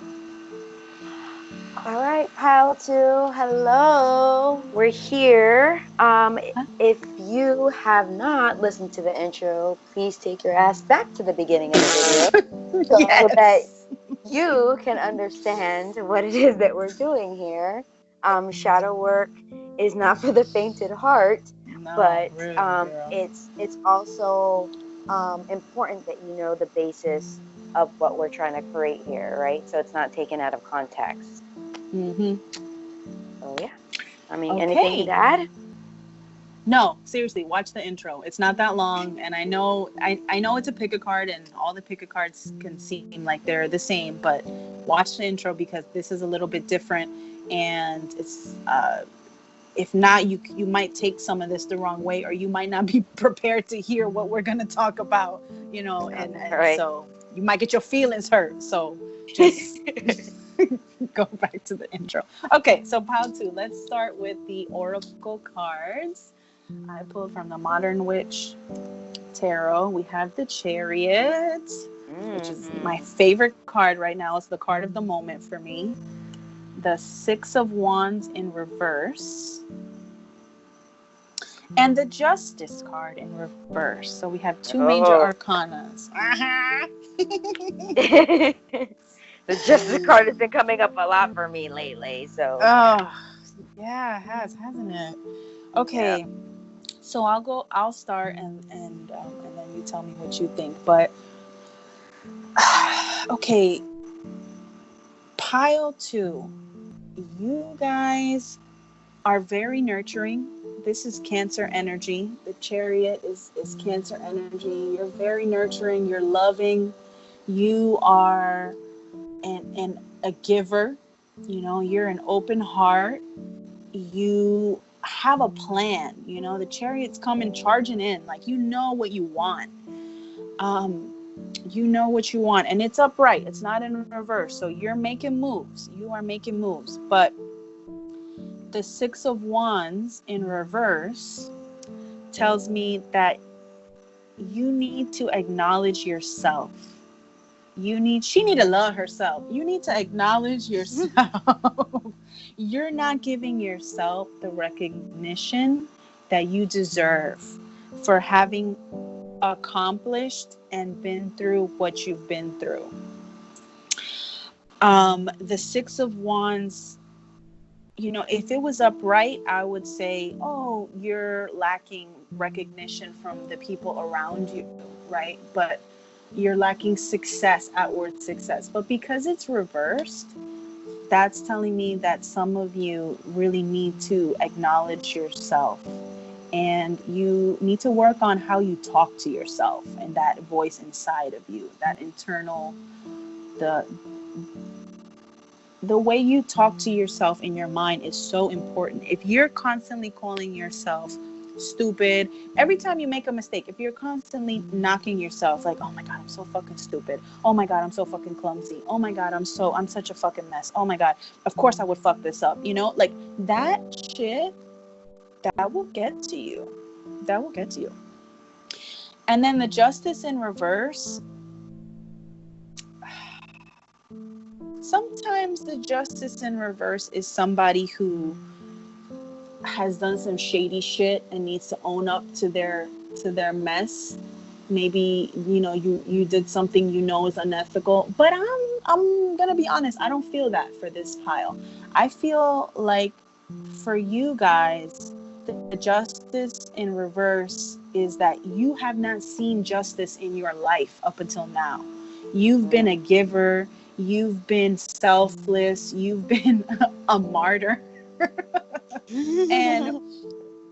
All right, pile two. Hello. We're here. If you have not listened to the intro, please take your ass back to the beginning of the video so that you can understand what it is that we're doing here. Shadow work is not for the fainted heart, but it's also important that you know the basis of what we're trying to create here, right? So it's not taken out of context. So yeah, I mean, anything to add? No, seriously, watch the intro. It's not that long, and I know it's a pick a card, and all the pick a cards can seem like they're the same, but watch the intro, because this is a little bit different, and it's if not, you might take some of this the wrong way, or you might not be prepared to hear what we're going to talk about, and right. So you might get your feelings hurt. So just go back to the intro. Okay, so pile two. Let's start with the oracle cards. I pulled from the Modern Witch Tarot. We have the Chariot, which is my favorite card right now. It's the card of the moment for me. The Six of Wands in reverse. And the Justice card in reverse. So we have two major arcanas. The Justice card has been coming up a lot for me lately. So yeah, it has, hasn't it? Okay. Yeah. So I'll start and then you tell me what you think. But okay. Pile two. You guys are very nurturing. This is Cancer energy. The Chariot is Cancer energy. You're very nurturing. You're loving. You are a giver. You're an open heart. You have a plan. The Chariot's coming charging in. Like, you know what you want. You know what you want. And it's upright. It's not in reverse. So you're making moves. You are making moves. But the Six of Wands in reverse tells me that you need to acknowledge yourself. She need to love herself. You need to acknowledge yourself. You're not giving yourself the recognition that you deserve for having accomplished and been through what you've been through. The Six of Wands, if it was upright, I would say, oh, you're lacking recognition from the people around you, right? But you're lacking success, outward success. But because it's reversed, that's telling me that some of you really need to acknowledge yourself, and you need to work on how you talk to yourself and that voice inside of you, that internal, the way you talk to yourself in your mind is so important. If you're constantly calling yourself stupid, every time you make a mistake, if you're constantly knocking yourself like, oh my God, I'm so fucking stupid. Oh my God, I'm so fucking clumsy. Oh my God, I'm such a fucking mess. Oh my God, of course I would fuck this up. Like that shit, that will get to you. That will get to you. And then the Justice in reverse. Sometimes the Justice in reverse is somebody who has done some shady shit and needs to own up to their mess. Maybe you did something is unethical, but I'm gonna be honest, I don't feel that for this pile. I feel like for you guys, the Justice in reverse is that you have not seen justice in your life up until now. You've been a giver, you've been selfless, you've been a martyr. And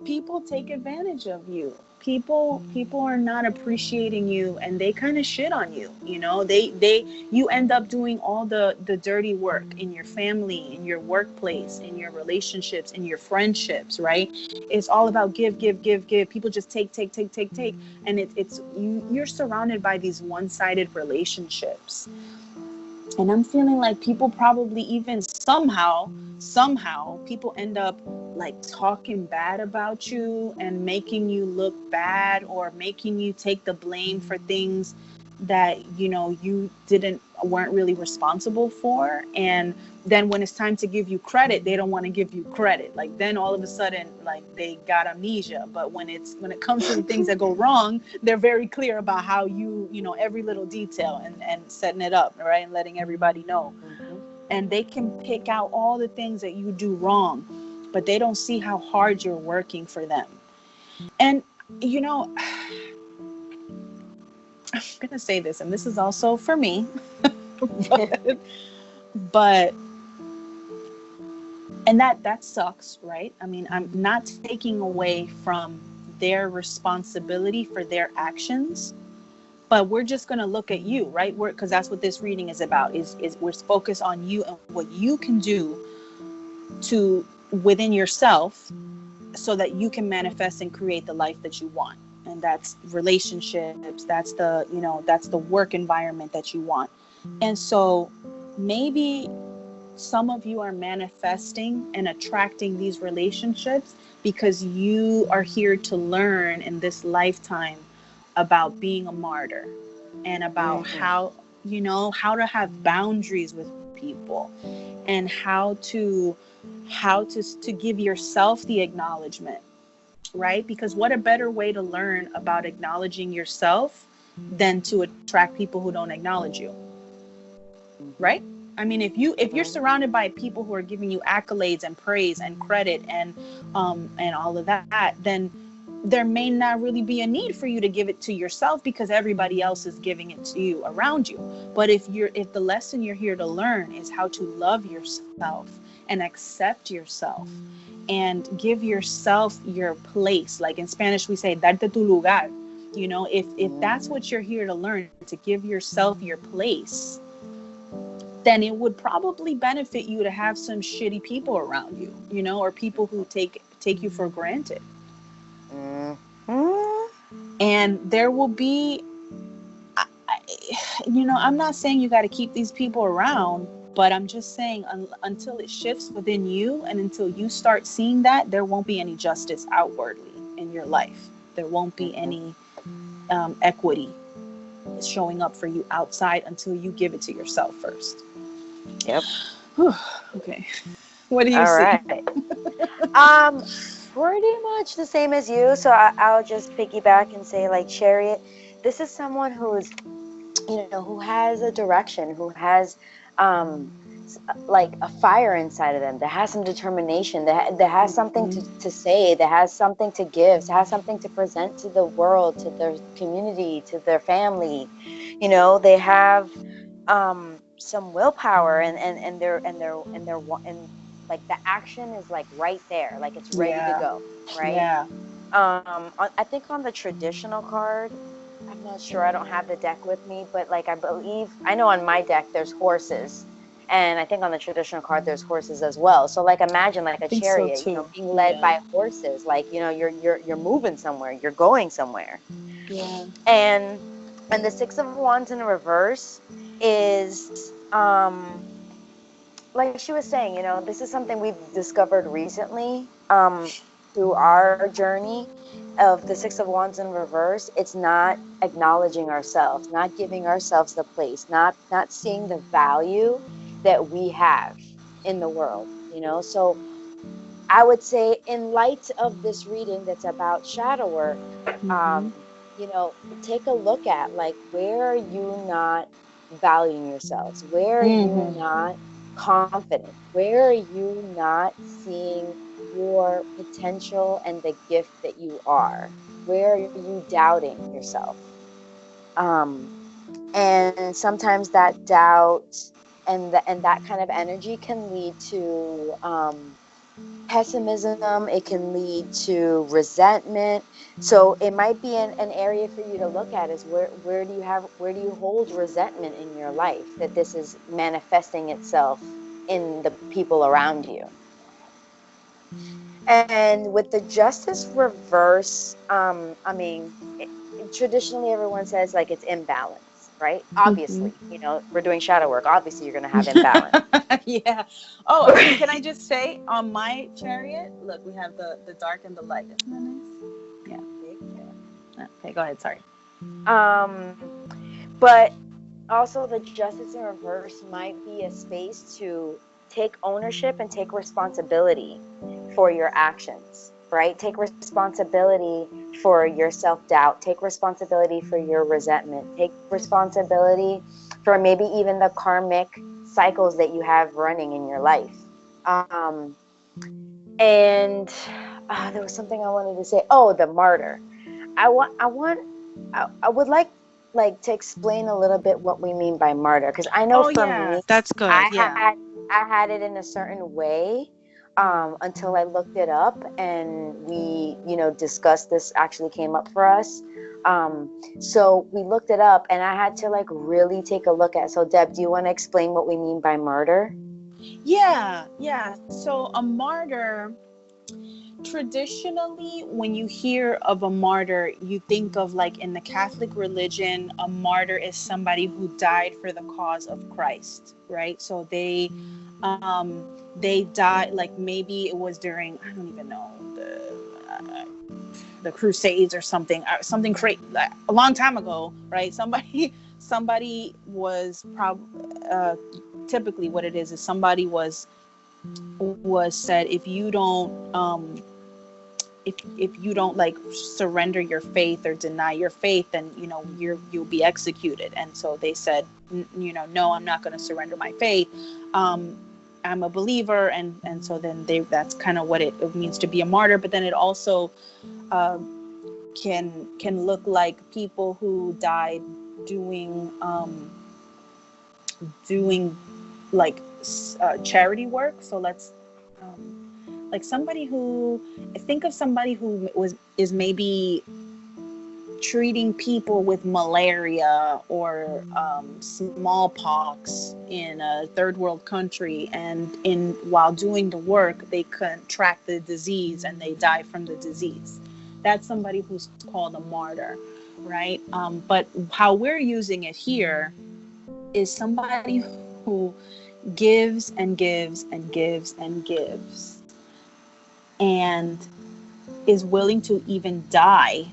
people take advantage of you. People are not appreciating you, and they kind of shit on you. You end up doing all the dirty work in your family, in your workplace, in your relationships, in your friendships, right? It's all about give. People just take. And you're surrounded by these one-sided relationships. And I'm feeling like people probably even somehow people end up like talking bad about you and making you look bad, or making you take the blame for things that you weren't really responsible for. And then when it's time to give you credit, they don't want to give you credit. Like then all of a sudden, like they got amnesia. But when it comes to the things that go wrong, they're very clear about how every little detail and setting it up, right, and letting everybody know. And they can pick out all the things that you do wrong, but they don't see how hard you're working for them. And I'm gonna say this, and this is also for me, but and that sucks, right? I mean, I'm not taking away from their responsibility for their actions, but we're just gonna look at you, right? Because that's what this reading is about. Is we're focused on you and what you can do to within yourself, so that you can manifest and create the life that you want. And that's relationships, that's the work environment that you want. And so maybe some of you are manifesting and attracting these relationships because you are here to learn in this lifetime about being a martyr, and about how to have boundaries with people, and how to give yourself the acknowledgement, right? Because what a better way to learn about acknowledging yourself than to attract people who don't acknowledge you, right? I mean, if you're surrounded by people who are giving you accolades and praise and credit and all of that, then there may not really be a need for you to give it to yourself, because everybody else is giving it to you around you. But if the lesson you're here to learn is how to love yourself and accept yourself and give yourself your place, like in Spanish we say darte tu lugar, if that's what you're here to learn, to give yourself your place, then it would probably benefit you to have some shitty people around you, or people who take you for granted. And there will be, I'm not saying you got to keep these people around, but I'm just saying until it shifts within you and until you start seeing that, there won't be any justice outwardly in your life. There won't be any equity showing up for you outside until you give it to yourself first. Yep. Okay. What do you All see? right. Pretty much the same as you. So I'll just piggyback and say, like, Chariot, this is someone who's, who has a direction, who has, like a fire inside of them, that has some determination, that has something to say, that has something to give, has something to present to the world, to their community, to their family. They have some willpower, and like the action is like right there, like it's ready to Yeah. go, right? Yeah. I think on the traditional card, I'm not sure, I don't have the deck with me, but like I know on my deck there's horses, and I think on the traditional card there's horses as well. So like imagine like I a think so chariot, too. being led Yeah. by horses, like you're moving somewhere, you're going somewhere. Yeah. And the Six of Wands in reverse is like she was saying, this is something we've discovered recently through our journey of the Six of Wands in reverse. It's not acknowledging ourselves, not giving ourselves the place, not seeing the value that we have in the world. So I would say, in light of this reading that's about shadow work, Mm-hmm. take a look at, like, where are you not valuing yourselves? Where are you Mm-hmm. not confident? Where are you not seeing your potential and the gift that you are? Where are you doubting yourself? Um, and sometimes that doubt and that kind of energy can lead to pessimism. It can lead to resentment. So it might be an area for you to look at, is where do you hold resentment in your life, that this is manifesting itself in the people around you. And with the Justice reverse, I mean, traditionally everyone says like it's imbalance, right? Mm-hmm. Obviously, we're doing shadow work, obviously you're going to have imbalance. Yeah. Oh, and can I just say, on my chariot, look, we have the dark and the light. Isn't that nice? Yeah. Okay, go ahead. Sorry. um but also, the Justice in reverse might be a space to take ownership and take responsibility for your actions, right? Take responsibility for your self-doubt, take responsibility for your resentment, take responsibility for maybe even the karmic cycles that you have running in your life. um and there was something I wanted to say. Oh, the martyr. I would like to explain a little bit what we mean by martyr, because I know Oh for yeah, me, that's good. I Yeah. had it in a certain way until I looked it up, and we discussed this, actually came up for us. So we looked it up, and I had to like really take a look at. So Deb, do you want to explain what we mean by martyr? Yeah. Yeah. So a martyr, traditionally, when you hear of a martyr, you think of, like, in the Catholic religion, a martyr is somebody who died for the cause of Christ, right? So they died, like, maybe it was during, I don't even know, the Crusades or something crazy, like, a long time ago, right? Somebody was typically what it is somebody was said, if you don't like surrender your faith or deny your faith, then you'll be executed. And so they said, no, I'm not going to surrender my faith. I'm a believer, and so then that's kind of what it means to be a martyr. But then it also can look like people who died doing like charity work. So let's like somebody who, think of somebody who is maybe treating people with malaria or smallpox in a third world country, and while doing the work they contract the disease and they die from the disease. That's somebody who's called a martyr, right? But how we're using it here is somebody who gives and gives and gives and gives, and is willing to even die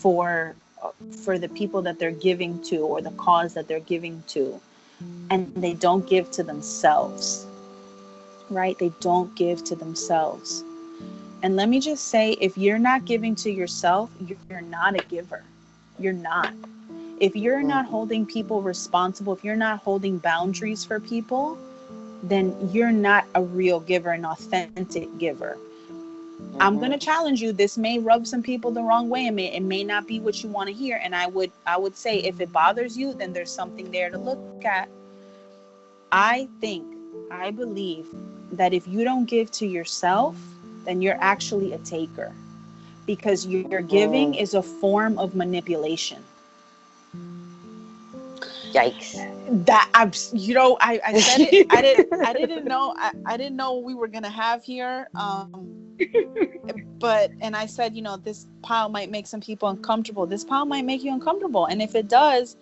for the people that they're giving to, or the cause that they're giving to, and they don't give to themselves, right? They don't give to themselves. And let me just say, if you're not giving to yourself, you're not a giver. You're not. If you're not holding people responsible, if you're not holding boundaries for people, then you're not a real giver, an authentic giver. I'm going to challenge you. This may rub some people the wrong way. It may not be what you want to hear. And I would say, if it bothers you, then there's something there to look at. I believe that if you don't give to yourself, then you're actually a taker, because your giving is a form of manipulation. Yikes. That I said it. I didn't know. I didn't know what we were gonna have here. And I said, this pile might make some people uncomfortable. This pile might make you uncomfortable, and if it does,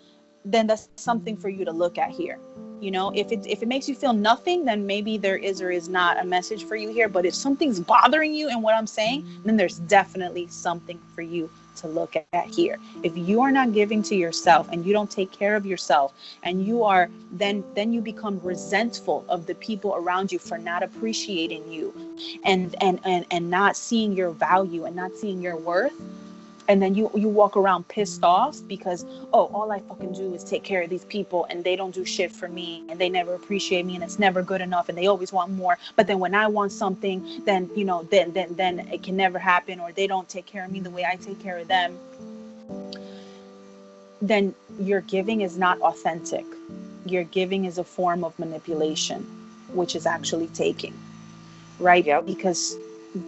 then that's something for you to look at here. If it makes you feel nothing, then maybe there is or is not a message for you here. But if something's bothering you in what I'm saying, then there's definitely something for you to look at here. If you are not giving to yourself, and you don't take care of yourself, and you are then you become resentful of the people around you for not appreciating you, and not seeing your value, and not seeing your worth. And then you walk around pissed off because, all I fucking do is take care of these people, and they don't do shit for me, and they never appreciate me, and it's never good enough, and they always want more. But then when I want something, then then it can never happen, or they don't take care of me the way I take care of them. Then your giving is not authentic. Your giving is a form of manipulation, which is actually taking, right? Yep. Because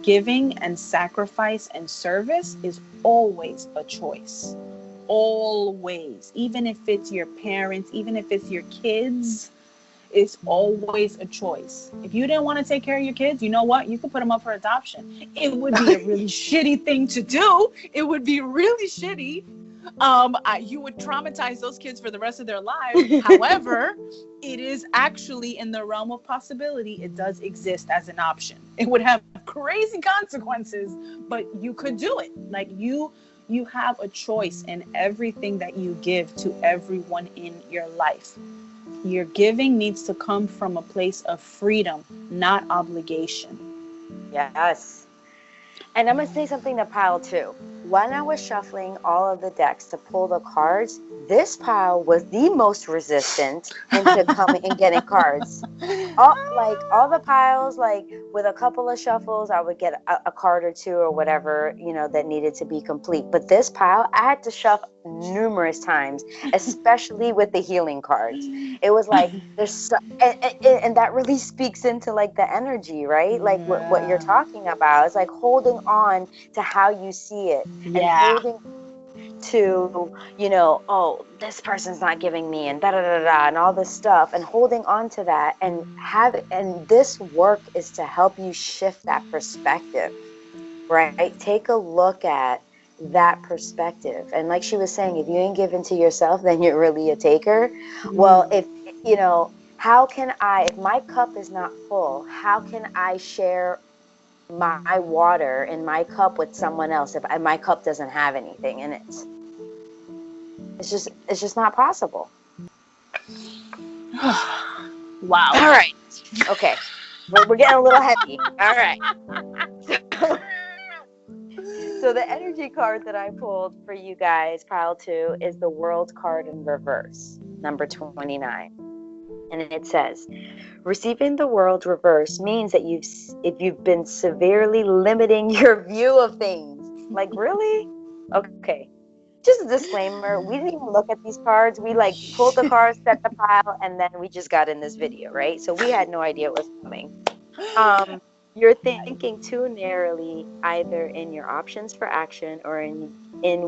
giving and sacrifice and service is always a choice. Always. Even if it's your parents, even if it's your kids, it's always a choice. If you didn't want to take care of your kids, you know what? You could put them up for adoption. It would be a really shitty thing to do. It would be really shitty. You would traumatize those kids for the rest of their lives. However, it is actually in the realm of possibility. It does exist as an option. It would have crazy consequences, but you could do it. Like you have a choice in everything that you give to everyone in your life. Your giving needs to come from a place of freedom, not obligation. Yes. And I'm going to say something to pile 2. When I was shuffling all of the decks to pull the cards, this pile was the most resistant into coming and getting cards. All the piles, like with a couple of shuffles, I would get a card or 2 or whatever, that needed to be complete. But this pile, I had to shuffle numerous times, especially with the healing cards. It was like and that really speaks into like the energy, right? Like what you're talking about. It's like holding on to how you see it, and holding to, this person's not giving me, and and all this stuff, and holding on to that, and this work is to help you shift that perspective, right? Take a look at that perspective. And like she was saying, if you ain't giving to yourself, then you're really a taker. Well, if if my cup is not full, how can I share my water in my cup with someone else if my cup doesn't have anything in it? It's just not possible. Wow. All right. Okay. We're getting a little heavy. All right. So the energy card that I pulled for you guys, pile 2, is the World card in reverse, number 29. And it says, receiving the World reverse means that if you've been severely limiting your view of things. Like, really? Okay. Just a disclaimer, we didn't even look at these cards. We pulled the cards, set the pile, and then we just got in this video, right? So we had no idea what was coming. You're thinking too narrowly, either in your options for action or in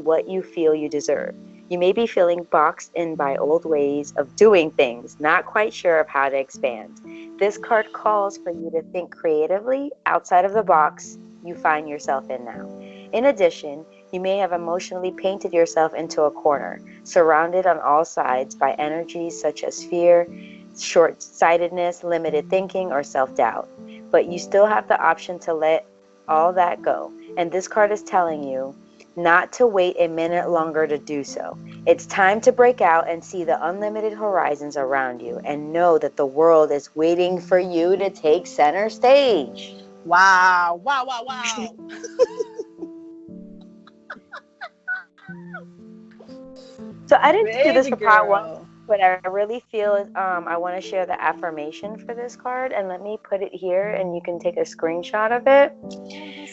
what you feel you deserve. You may be feeling boxed in by old ways of doing things, not quite sure of how to expand. This card calls for you to think creatively outside of the box you find yourself in now. In addition, you may have emotionally painted yourself into a corner, surrounded on all sides by energies such as fear, short-sightedness, limited thinking, or self-doubt. But you still have the option to let all that go. And this card is telling you not to wait a minute longer to do so. It's time to break out and see the unlimited horizons around you and know that the world is waiting for you to take center stage. Wow. Wow, wow, wow. So I didn't do this Baby for part one, girl. but I really feel I want to share the affirmation for this card, and let me put it here and you can take a screenshot of it.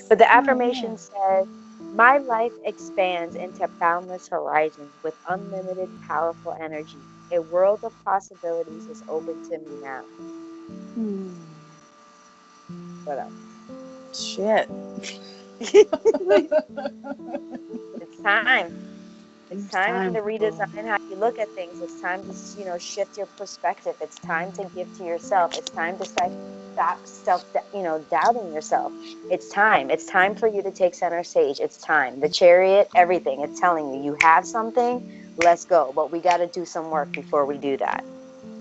But the affirmation says, my life expands into boundless horizons with unlimited powerful energy. A world of possibilities is open to me now. What else? Shit. It's time. It's time to for- redesign how you look at things. It's time to, shift your perspective. It's time to give to yourself. It's time to stop doubting yourself. It's time. It's time for you to take center stage. It's time. The chariot, everything. It's telling you have something. Let's go. But we got to do some work before we do that.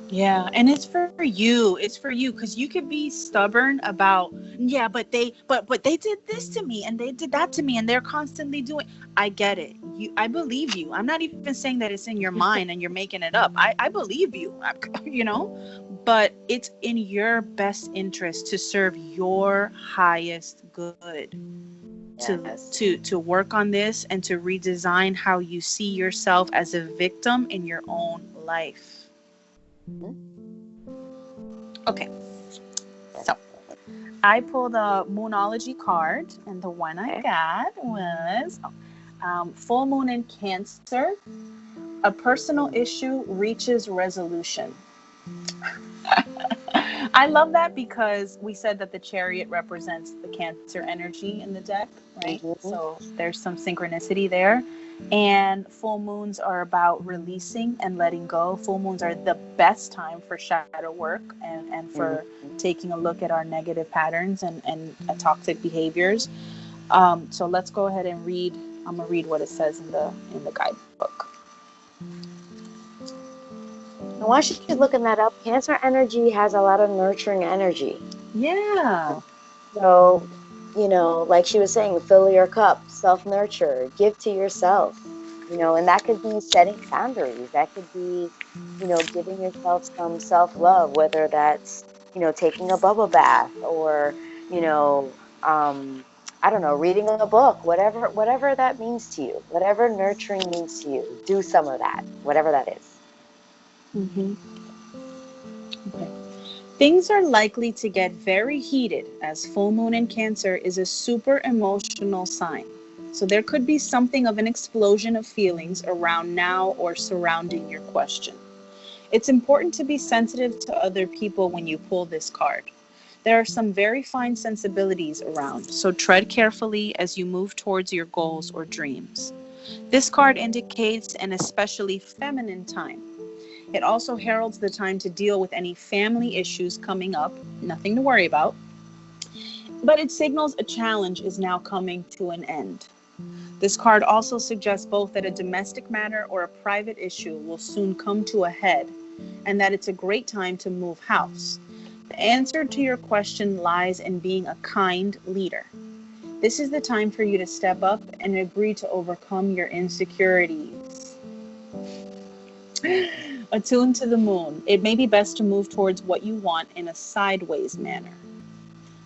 Yeah, and it's for you. It's for you because you could be stubborn about, yeah, but they did this to me and they did that to me and they're constantly doing. I get it. I believe you. I'm not even saying that it's in your mind and you're making it up. I believe you. But it's in your best interest to serve your highest good. Yes. To work on this and to redesign how you see yourself as a victim in your own life. Okay, so I pulled a Moonology card, and the one I got was Full Moon in Cancer. A personal issue reaches resolution. I love that because we said that the Chariot represents the Cancer energy in the deck, right? Mm-hmm. So there's some synchronicity there. And full moons are about releasing and letting go. Full moons are the best time for shadow work and for taking a look at our negative patterns and toxic behaviors. So let's go ahead and read. I'm gonna read what it says in the guidebook. And while she's looking that up, Cancer energy has a lot of nurturing energy. Yeah. So, like she was saying, fill your cup, self-nurture, give to yourself, and that could be setting boundaries. That could be, giving yourself some self-love, whether that's, taking a bubble bath or, I don't know, reading a book, whatever that means to you, whatever nurturing means to you, do some of that, whatever that is. Mm-hmm. Okay. Things are likely to get very heated as full moon in Cancer is a super emotional sign. So there could be something of an explosion of feelings around now or surrounding your question. It's important to be sensitive to other people when you pull this card. There are some very fine sensibilities around, so tread carefully as you move towards your goals or dreams. This card indicates an especially feminine time. It also heralds the time to deal with any family issues coming up, nothing to worry about. But it signals a challenge is now coming to an end. This card also suggests both that a domestic matter or a private issue will soon come to a head, and that it's a great time to move house. The answer to your question lies in being a kind leader. This is the time for you to step up and agree to overcome your insecurities. Attuned to the moon, it may be best to move towards what you want in a sideways manner.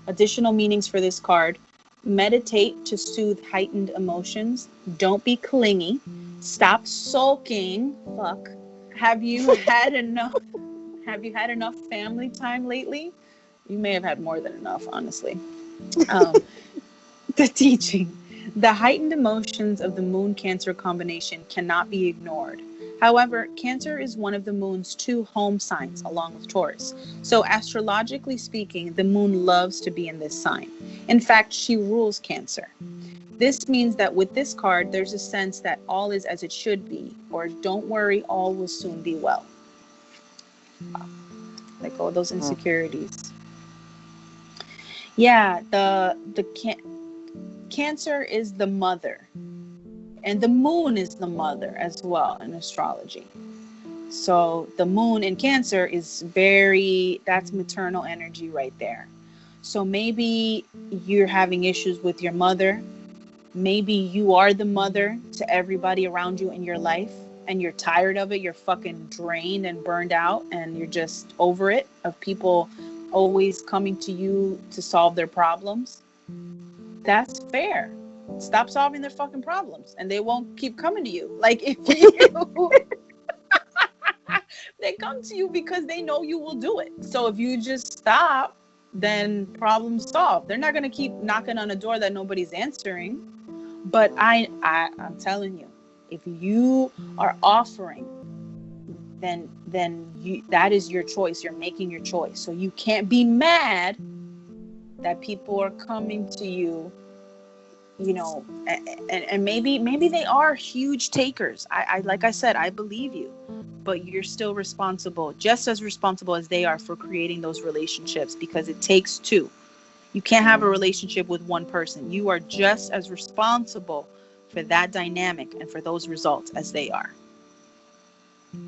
Additional meanings for this card: meditate to soothe heightened emotions. Don't be clingy. Stop sulking. Fuck. Have you had enough? Have you had enough family time lately? You may have had more than enough, honestly. The teaching. The heightened emotions of the Moon-Cancer combination cannot be ignored. However, Cancer is one of the moon's 2 home signs, along with Taurus. So astrologically speaking, the moon loves to be in this sign. In fact, she rules Cancer. This means that with this card, there's a sense that all is as it should be, or don't worry, all will soon be well. Let go of those insecurities. Yeah, Cancer is the mother, and the moon is the mother as well in astrology. So the moon in Cancer is that's maternal energy right there. So maybe you're having issues with your mother, Maybe you are the mother to everybody around you in your life, and you're tired of it. You're fucking drained and burned out, and you're just over it of people always coming to you to solve their problems. That's fair. Stop solving their fucking problems and they won't keep coming to you. Like, if you they come to you because they know you will do it. So if you just stop, then problem solved. They're not going to keep knocking on a door that nobody's answering. But I'm telling you, if you are offering, then that is your choice. You're making your choice. So you can't be mad that people are coming to you, and maybe they are huge takers. I like I said, I believe you, but you're still responsible, just as responsible as they are, for creating those relationships, because it takes two. You can't have a relationship with one person. You are just as responsible for that dynamic and for those results as they are,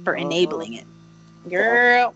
for enabling it. Girl.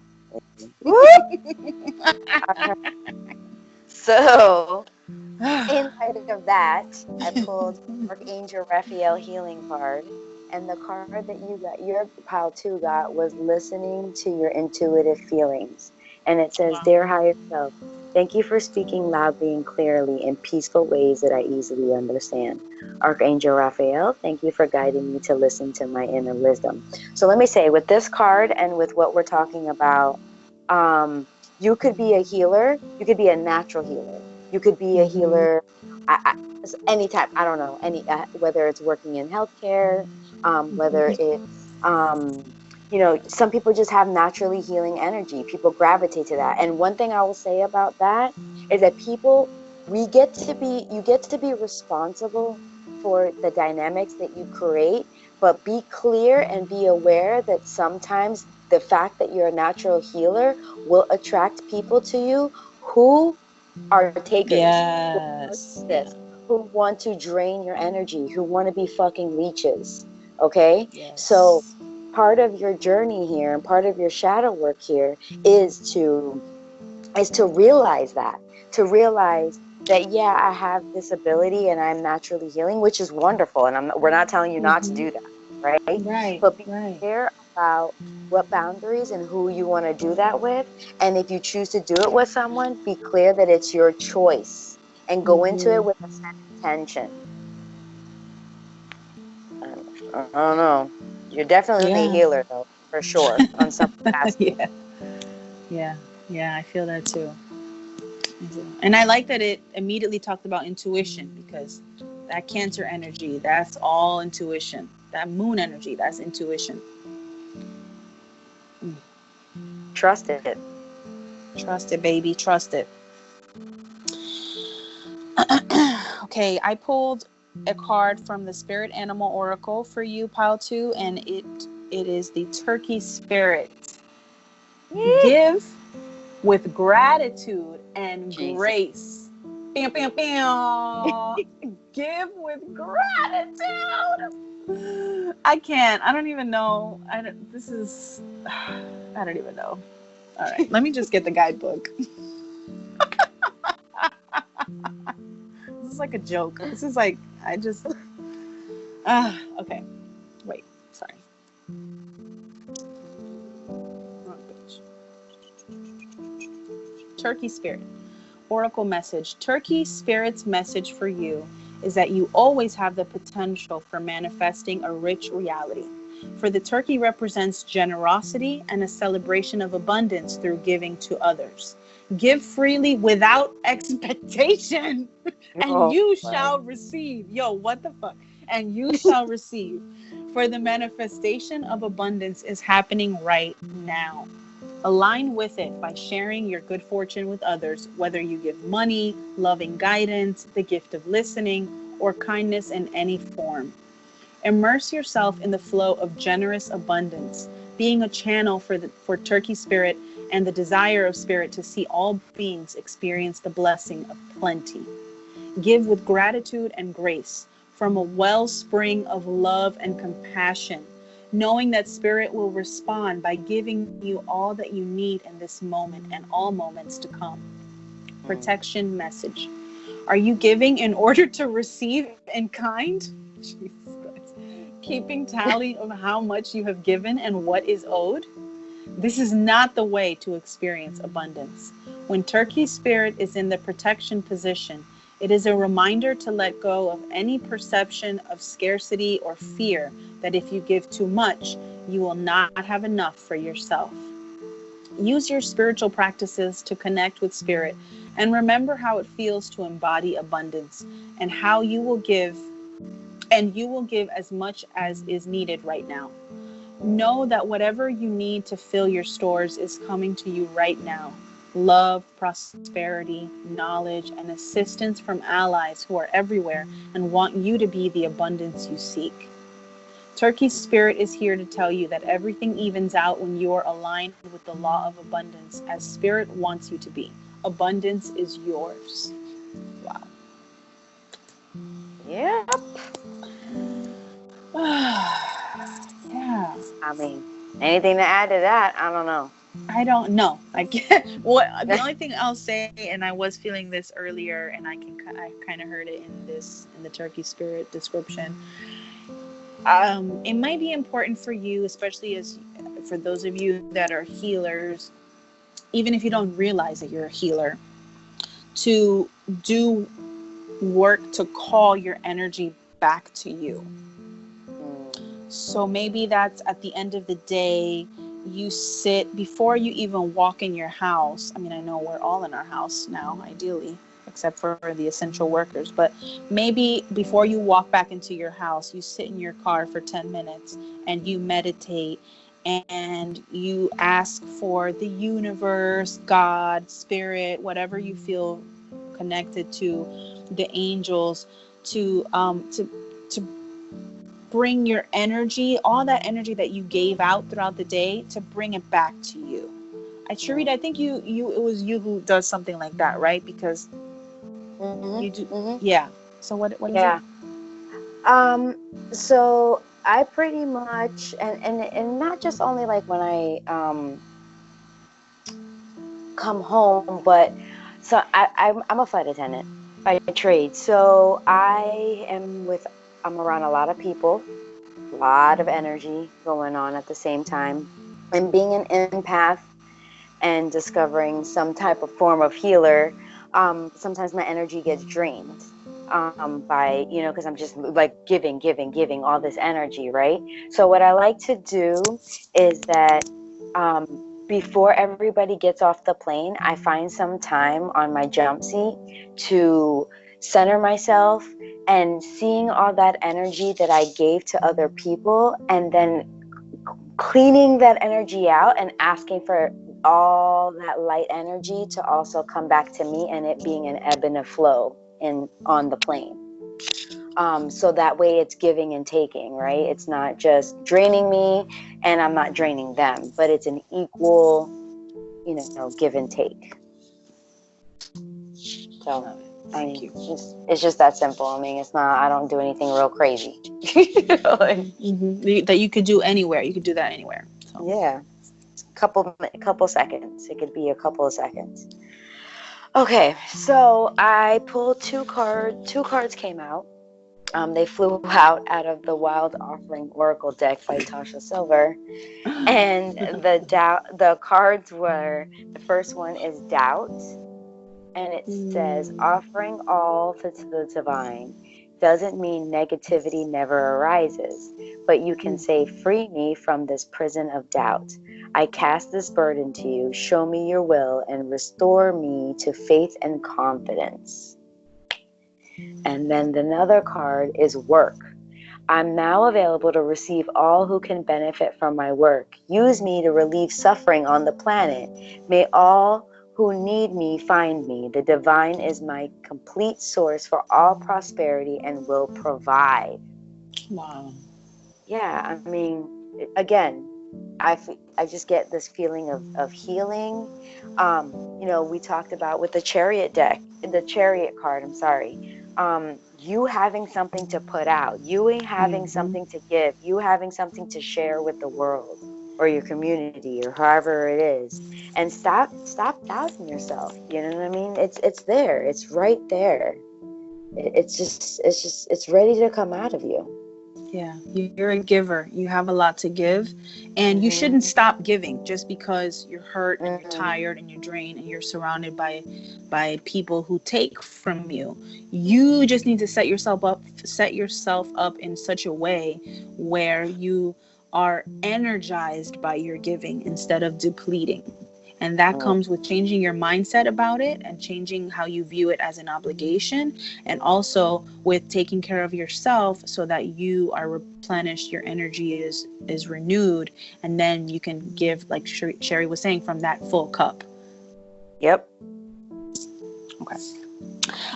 So, in light of that, I pulled Archangel Raphael healing card, and the card that you got, your pile 2 got, was listening to your intuitive feelings. And it says, Wow. Dear higher self, thank you for speaking loudly and clearly in peaceful ways that I easily understand. Archangel Raphael, thank you for guiding me to listen to my inner wisdom. So let me say, with this card and with what we're talking about, you could be a healer. You could be a natural healer. You could be a healer, any type. I don't know, whether it's working in healthcare, whether it's some people just have naturally healing energy. People gravitate to that. And one thing I will say about that is that you get to be responsible for the dynamics that you create, but be clear and be aware that sometimes the fact that you're a natural healer will attract people to you who are takers. Yes. Who want to drain your energy, who want to be fucking leeches. Okay? Yes. So part of your journey here and part of your shadow work here is to realize that. To realize that, yeah, I have this ability and I'm naturally healing, which is wonderful. And we're not telling you not to do that, right? Right. But be Right. clear about what boundaries and who you want to do that with. And if you choose to do it with someone, be clear that it's your choice and go into it with a set intention. I don't know. You're definitely a healer, though, for sure, on some capacity. Yeah, I feel that too. And I like that it immediately talked about intuition, because that Cancer energy, that's all intuition. That Moon energy, that's intuition. Trust it. Trust it, baby. Trust it. Okay, I pulled a card from the Spirit Animal Oracle for you, pile 2, and it is the Turkey Spirit. Give with gratitude and grace. Bam, bam, bam. Give with gratitude. I can't. I don't even know. I don't even know. All right, let me just get the guidebook. This is like a joke. This is like, okay. Wait, sorry. Wrong page. Turkey Spirit. Oracle message. Turkey Spirit's message for you is that you always have the potential for manifesting a rich reality. For the turkey represents generosity and a celebration of abundance through giving to others. Give freely without expectation, and you shall receive. Yo, what the fuck? And you shall receive. For the manifestation of abundance is happening right now. Align with it by sharing your good fortune with others, whether you give money, loving guidance, the gift of listening, or kindness in any form. Immerse yourself in the flow of generous abundance, being a channel for Turkey Spirit and the desire of Spirit to see all beings experience the blessing of plenty. Give with gratitude and grace from a wellspring of love and compassion, knowing that Spirit will respond by giving you all that you need in this moment and all moments to come. Protection message. Are you giving in order to receive in kind? Jesus Christ. Keeping tally of how much you have given and what is owed? This is not the way to experience abundance. When Turkey spirit is in the protection position, it is a reminder to let go of any perception of scarcity or fear that if you give too much, you will not have enough for yourself. Use your spiritual practices to connect with spirit and remember how it feels to embody abundance and how you will give as much as is needed right now. Know that whatever you need to fill your stores is coming to you right now. Love, prosperity, knowledge, and assistance from allies who are everywhere and want you to be the abundance you seek. Turkey spirit is here to tell you that everything evens out when you are aligned with the law of abundance as spirit wants you to be. Abundance is yours. Wow. Yep. Yeah. I mean, anything to add to that? I don't know. I don't know. I get what the only thing I'll say, and I was feeling this earlier, and I kind of heard it in the Turkey spirit description. It might be important for you, especially as for those of you that are healers, even if you don't realize that you're a healer, to do work to call your energy back to you. So maybe that's at the end of the day, you sit before you even walk in your house. I mean, I know we're all in our house now, ideally, except for the essential workers. But maybe before you walk back into your house, you sit in your car for 10 minutes and you meditate and you ask for the universe, God, spirit, whatever you feel connected to, the angels, to bring your energy, all that energy that you gave out throughout the day, to bring it back to you. Sharita, I think it was you who does something like that, right? Because you do, yeah. So what is it? So I pretty much, and not just only like when I come home, but so I'm a flight attendant by trade. So I'm around a lot of people, a lot of energy going on at the same time. And being an empath and discovering some type of form of healer, sometimes my energy gets drained by, because I'm just like giving all this energy, right? So what I like to do is that before everybody gets off the plane, I find some time on my jump seat to center myself and seeing all that energy that I gave to other people, and then cleaning that energy out and asking for all that light energy to also come back to me, and it being an ebb and a flow on the plane. So that way it's giving and taking, right? It's not just draining me and I'm not draining them, but it's an equal, give and take. So, it's just that simple. I mean, it's not, I don't do anything real crazy. That you could do anywhere. You could do that anywhere. So. Yeah. Couple seconds. It could be a couple of seconds. Okay, so I pulled two cards. Two cards came out. They flew out of the Wild Offering Oracle deck by Tasha Silver, and the cards were, the first one is Doubt, and it says, offering all to the divine doesn't mean negativity never arises, but you can say, free me from this prison of doubt. I cast this burden to you, show me your will, and restore me to faith and confidence. And then another card is work. I'm now available to receive all who can benefit from my work. Use me to relieve suffering on the planet. May all who need me find me. The divine is my complete source for all prosperity and will provide. Wow. Yeah, I mean, again, I just get this feeling of healing. We talked about with the Chariot card, I'm sorry. You having something to put out, you having something to give, you having something to share with the world or your community or however it is, and stop doubting yourself. You know what I mean? It's there. It's right there. it's ready to come out of you. Yeah, you're a giver. You have a lot to give, and you shouldn't Mm-hmm. stop giving just because you're hurt and you're Mm-hmm. tired and you're drained and you're surrounded by people who take from you. You just need to set yourself up in such a way where you are energized by your giving instead of depleting. And that comes with changing your mindset about it and changing how you view it as an obligation, and also with taking care of yourself so that you are replenished, your energy is renewed, and then you can give, like Sherry was saying, from that full cup. Yep. Okay.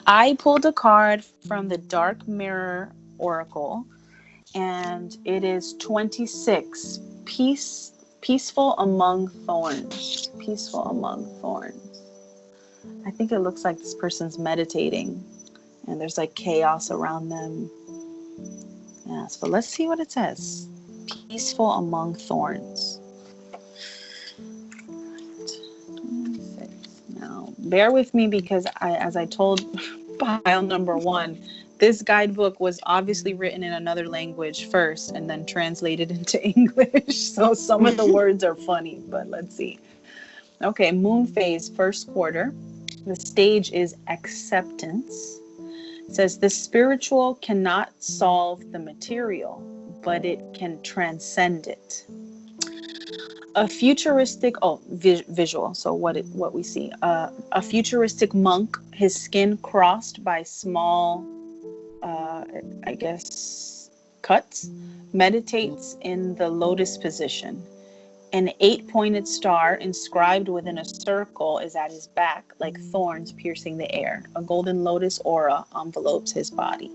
I pulled a card from the Dark Mirror Oracle, and it is 26. Peaceful among thorns. Peaceful among thorns. I think it looks like this person's meditating and there's like chaos around them. Yes, but let's see what it says. Peaceful among thorns. 26. Now, bear with me because as I told pile number one, this guidebook was obviously written in another language first and then translated into English. So some of the words are funny, but let's see. Okay, moon phase, first quarter. The stage is acceptance. It says the spiritual cannot solve the material, but it can transcend it. A futuristic visual. So what we see, a futuristic monk, his skin crossed by small, I guess, cuts, meditates in the lotus position. An 8-pointed star inscribed within a circle is at his back, like thorns piercing the air. A golden lotus aura envelopes his body.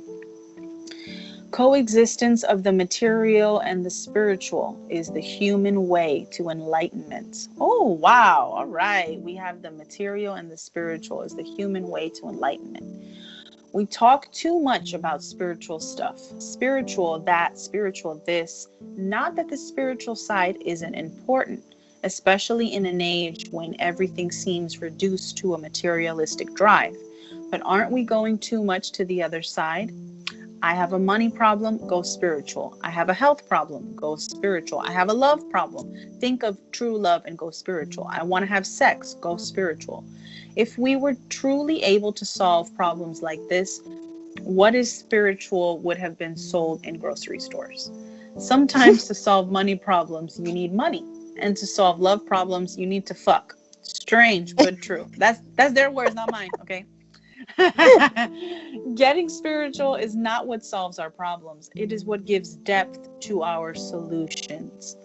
Coexistence of the material and the spiritual is the human way to enlightenment. Oh, wow. All right. We have the material and the spiritual is the human way to enlightenment. We talk too much about spiritual stuff. Spiritual that, spiritual this. Not that the spiritual side isn't important, especially in an age when everything seems reduced to a materialistic drive. But aren't we going too much to the other side? I have a money problem, go spiritual. I have a health problem, go spiritual. I have a love problem. Think of true love and go spiritual. I want to have sex, go spiritual. If we were truly able to solve problems like this, what is spiritual would have been sold in grocery stores. Sometimes to solve money problems, you need money. And to solve love problems, you need to fuck. Strange, but true. That's their words, not mine, okay? Getting spiritual is not what solves our problems. It is what gives depth to our solutions.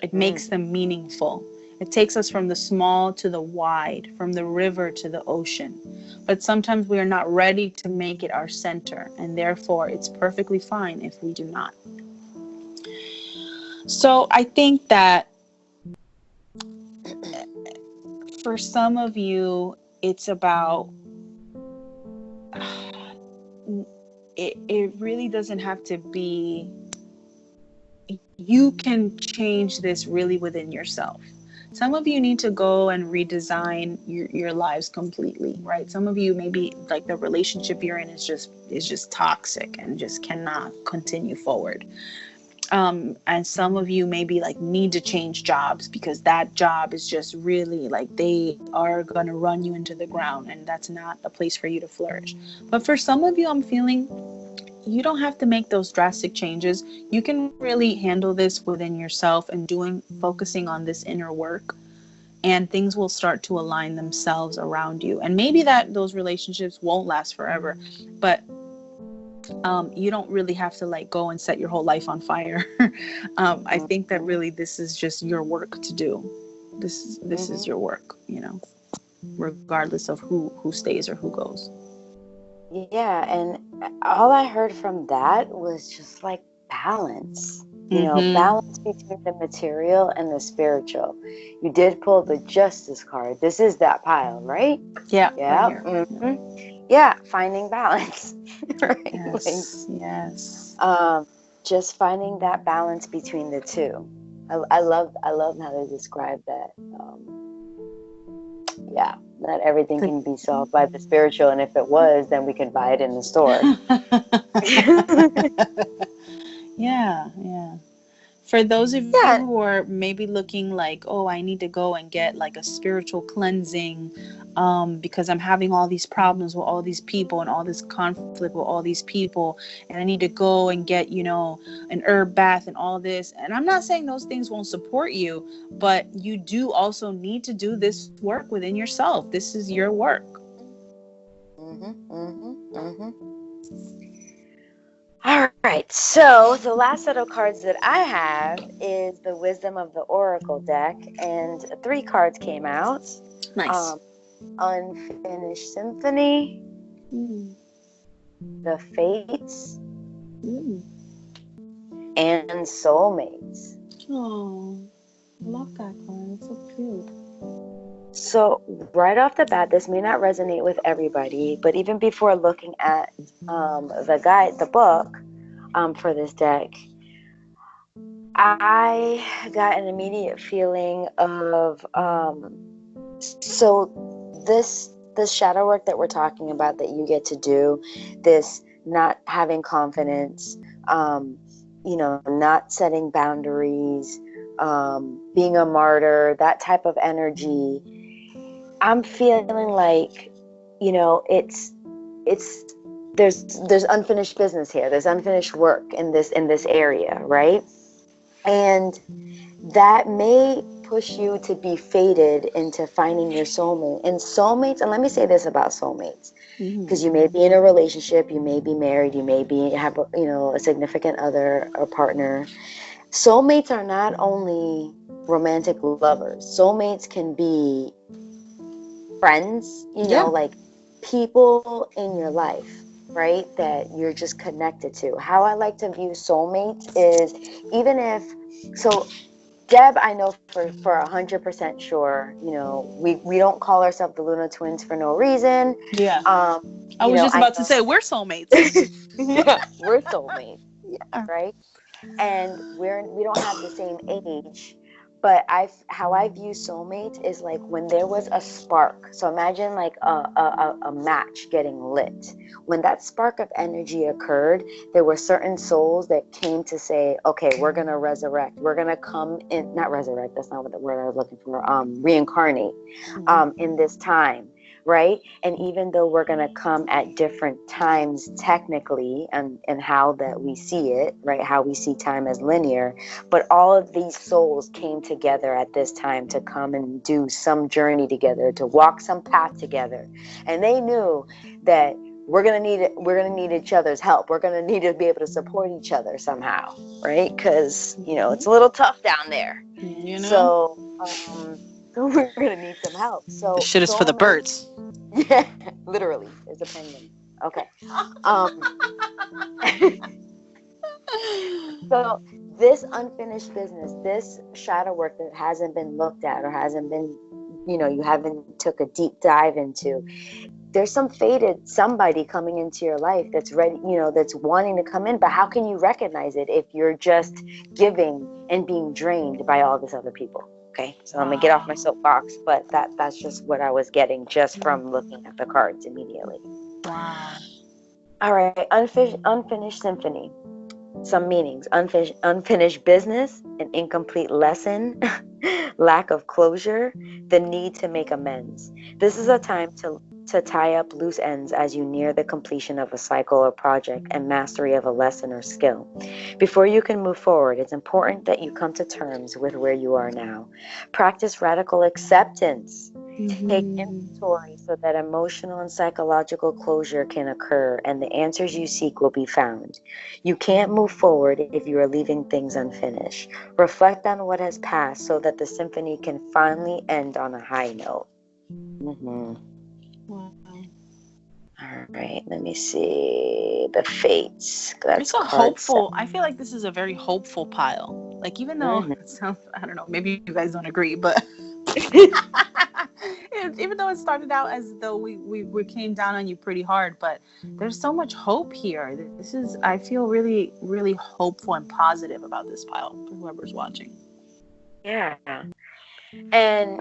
It makes them meaningful. It takes us from the small to the wide, from the river to the ocean. But sometimes we are not ready to make it our center, and therefore it's perfectly fine if we do not. So I think that for some of you, it's about it really doesn't have to be, you can change this really within yourself. Some of you need to go and redesign your lives completely, right? Some of you, maybe like the relationship you're in is just toxic and just cannot continue forward. And some of you maybe like need to change jobs because that job is just really like they are going to run you into the ground, and that's not a place for you to flourish. But for some of you, I'm feeling you don't have to make those drastic changes. You can really handle this within yourself and focusing on this inner work, and things will start to align themselves around you. And maybe that those relationships won't last forever, but you don't really have to like go and set your whole life on fire. I think that really this is just your work to do. This is your work, regardless of who stays or who goes. Yeah, and all I heard from that was just like balance. Balance between the material and the spiritual. You did pull the Justice card. This is that pile, right? Yeah. Yeah. Right here. Yeah, finding balance. Right. Yes. Just finding that balance between the two. I love how they describe that. yeah, not everything can be solved by the spiritual, and if it was, then we could buy it in the store. Yeah, yeah. For those of you Yeah. who are maybe looking like, oh, I need to go and get like a spiritual cleansing, because I'm having all these problems with all these people and all this conflict with all these people, and I need to go and get, an herb bath and all this. And I'm not saying those things won't support you, but you do also need to do this work within yourself. This is your work. All right, so the last set of cards that I have is the Wisdom of the Oracle deck, and 3 cards came out. Nice. Unfinished Symphony, the Fates, and Soulmates. Oh, I love that card. It's so cute. So right off the bat, this may not resonate with everybody, but even before looking at the book for this deck, I got an immediate feeling of this shadow work that we're talking about that you get to do, this not having confidence, not setting boundaries, being a martyr, that type of energy. I'm feeling like, there's unfinished business here. There's unfinished work in this area, right? And that may push you to be fated into finding your soulmate. And soulmates, and let me say this about soulmates, because you may be in a relationship, you may be married, you may have a significant other or partner. Soulmates are not only romantic lovers. Soulmates can be friends, like people in your life, right, that you're just connected to. How I like to view soulmates is, even if, so Deb, I know for 100% sure, we don't call ourselves the Luna Twins for no reason. Yeah. I was just about to say, we're soulmates. Yeah, we're soulmates. Yeah. Right? And we don't have the same age, but how I view soulmates is like when there was a spark. So imagine like a match getting lit. When that spark of energy occurred, there were certain souls that came to say, okay, we're going to resurrect. We're going to come in, not resurrect, that's not what the word I was looking for, reincarnate in this time. Right? And even though we're going to come at different times technically and how that we see it, right? How we see time as linear, but all of these souls came together at this time to come and do some journey together, to walk some path together. And they knew that we're going to need each other's help. We're going to need to be able to support each other somehow, right? Because, it's a little tough down there. So we're going to need some help. So the shit is for the birds. Yeah, literally, is a penguin. Okay. So this unfinished business, this shadow work that hasn't been looked at or hasn't been, you haven't took a deep dive into, there's some fated somebody coming into your life that's ready, that's wanting to come in. But how can you recognize it if you're just giving and being drained by all these other people? Okay, so I'm gonna get off my soapbox, but that's just what I was getting just from looking at the cards immediately. Wow. All right, unfinished symphony. Some meanings: unfinished business, an incomplete lesson, lack of closure, the need to make amends. This is a time to tie up loose ends as you near the completion of a cycle or project and mastery of a lesson or skill. Before you can move forward, it's important that you come to terms with where you are now. Practice radical acceptance. Take inventory so that emotional and psychological closure can occur and the answers you seek will be found. You can't move forward if you are leaving things unfinished. Reflect on what has passed so that the symphony can finally end on a high note. Wow. All right, let me see the fates. It's so hopeful. I feel like this is a very hopeful pile. Like, even though it sounds, I don't know, maybe you guys don't agree, but even though it started out as though we came down on you pretty hard, but there's so much hope here. I feel really, really hopeful and positive about this pile for whoever's watching. Yeah. And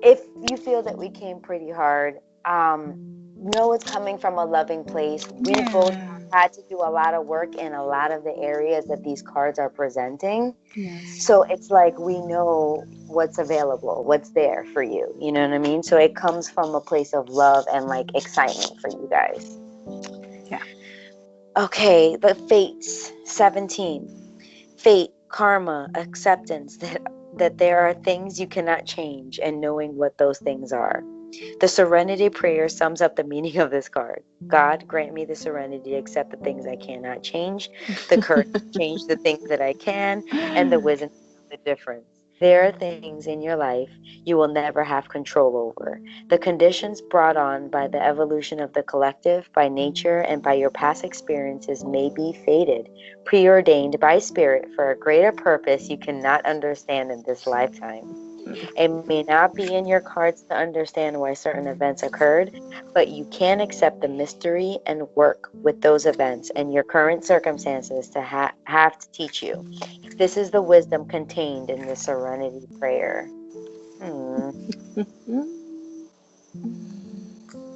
if you feel that we came pretty hard, know it's coming from a loving place. We both had to do a lot of work in a lot of the areas that these cards are presenting. Yes. So it's like we know what's available, what's there for you. You know what I mean? So it comes from a place of love and like excitement for you guys. Yeah. Okay, the fates, 17. Fate, karma, acceptance that there are things you cannot change and knowing what those things are. The serenity prayer sums up the meaning of this card. God, grant me the serenity to accept the things I cannot change, the courage to change the things that I can, and the wisdom to know the difference. There are things in your life you will never have control over. The conditions brought on by the evolution of the collective, by nature, and by your past experiences may be fated, preordained by spirit for a greater purpose you cannot understand in this lifetime. It may not be in your cards to understand why certain events occurred, but you can accept the mystery and work with those events and your current circumstances to have to teach you. This is the wisdom contained in the Serenity Prayer.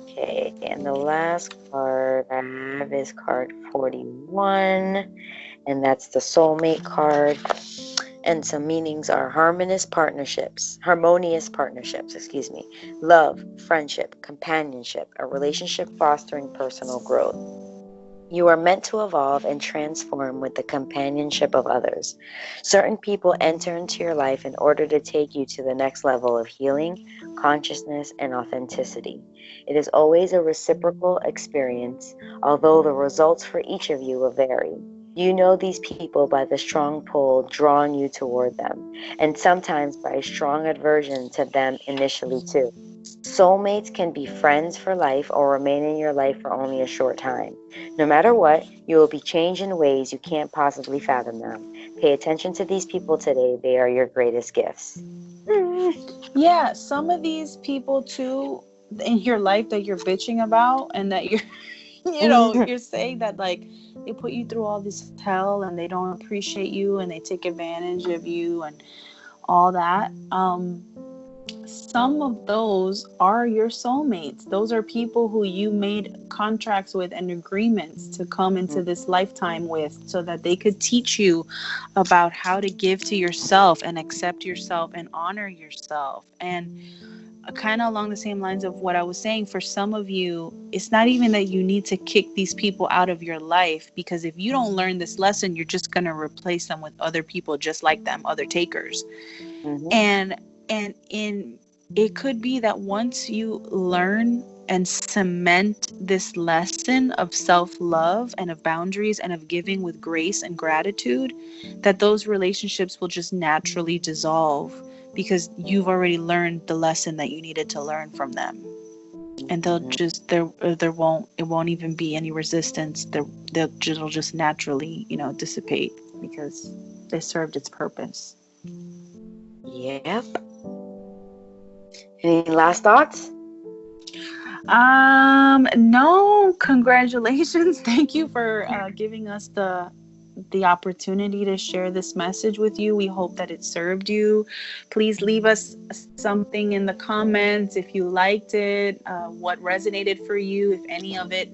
Okay, and the last card I have is card 41, and that's the soulmate card. And some meanings are harmonious partnerships, love, friendship, companionship, a relationship fostering personal growth. You are meant to evolve and transform with the companionship of others. Certain people enter into your life in order to take you to the next level of healing, consciousness, and authenticity. It is always a reciprocal experience, although the results for each of you will vary. You know these people by the strong pull drawing you toward them, and sometimes by a strong aversion to them initially too. Soulmates can be friends for life or remain in your life for only a short time. No matter what, you will be changed in ways you can't possibly fathom them. Pay attention to these people today. They are your greatest gifts. Yeah, some of these people too in your life that you're bitching about and that you're you're saying that like they put you through all this hell and they don't appreciate you and they take advantage of you and all that. Some of those are your soulmates. Those are people who you made contracts with and agreements to come into this lifetime with so that they could teach you about how to give to yourself and accept yourself and honor yourself. And kind of along the same lines of what I was saying, for some of you, it's not even that you need to kick these people out of your life, because if you don't learn this lesson, you're just going to replace them with other people just like them, other takers. And in it could be that once you learn and cement this lesson of self-love and of boundaries and of giving with grace and gratitude, that those relationships will just naturally dissolve because you've already learned the lesson that you needed to learn from them. And they'll just it won't even be any resistance. It'll just naturally dissipate because they served its purpose. Yep. Any last thoughts? No, congratulations. Thank you for giving us the opportunity to share this message with you. We hope that it served you. Please leave us something in the comments if you liked it, what resonated for you, if any of it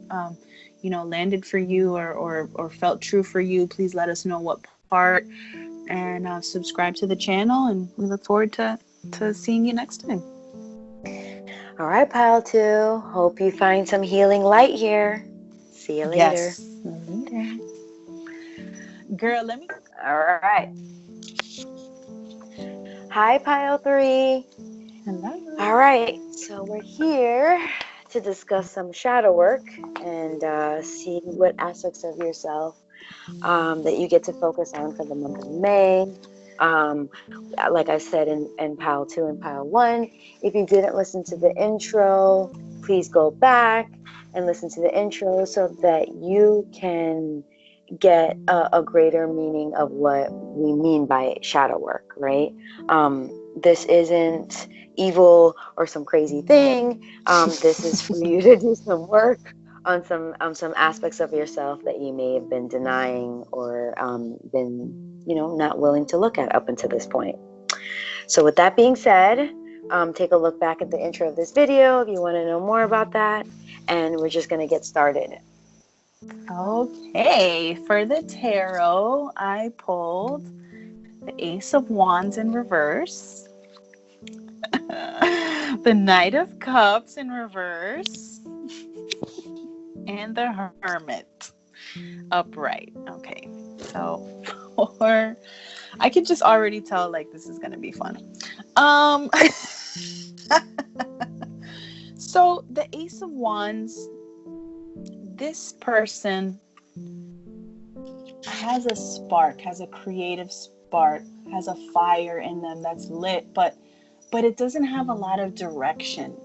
landed for you or felt true for you. Please let us know what part, and subscribe to the channel, and we look forward to seeing you next time. All right, Pile 2. Hope you find some healing light here. See you later. Yes. Later. Girl, let me... All right. Hi, Pile 3. Hello. All right. So we're here to discuss some shadow work and see what aspects of yourself that you get to focus on for the month of May. Like I said in Pile 2 and Pile 1, if you didn't listen to the intro, please go back and listen to the intro so that you can get a greater meaning of what we mean by shadow work, right? This isn't evil or some crazy thing. This is for you to do some work on some aspects of yourself that you may have been denying or been not willing to look at up until this point. So with that being said, take a look back at the intro of this video if you want to know more about that. And we're just going to get started. Okay, for the tarot, I pulled the Ace of Wands in reverse, the Knight of Cups in reverse, and the Hermit upright. Okay, so I can just already tell like this is gonna be fun. So the Ace of Wands, this person has a spark, has a creative spark, has a fire in them that's lit, but it doesn't have a lot of direction.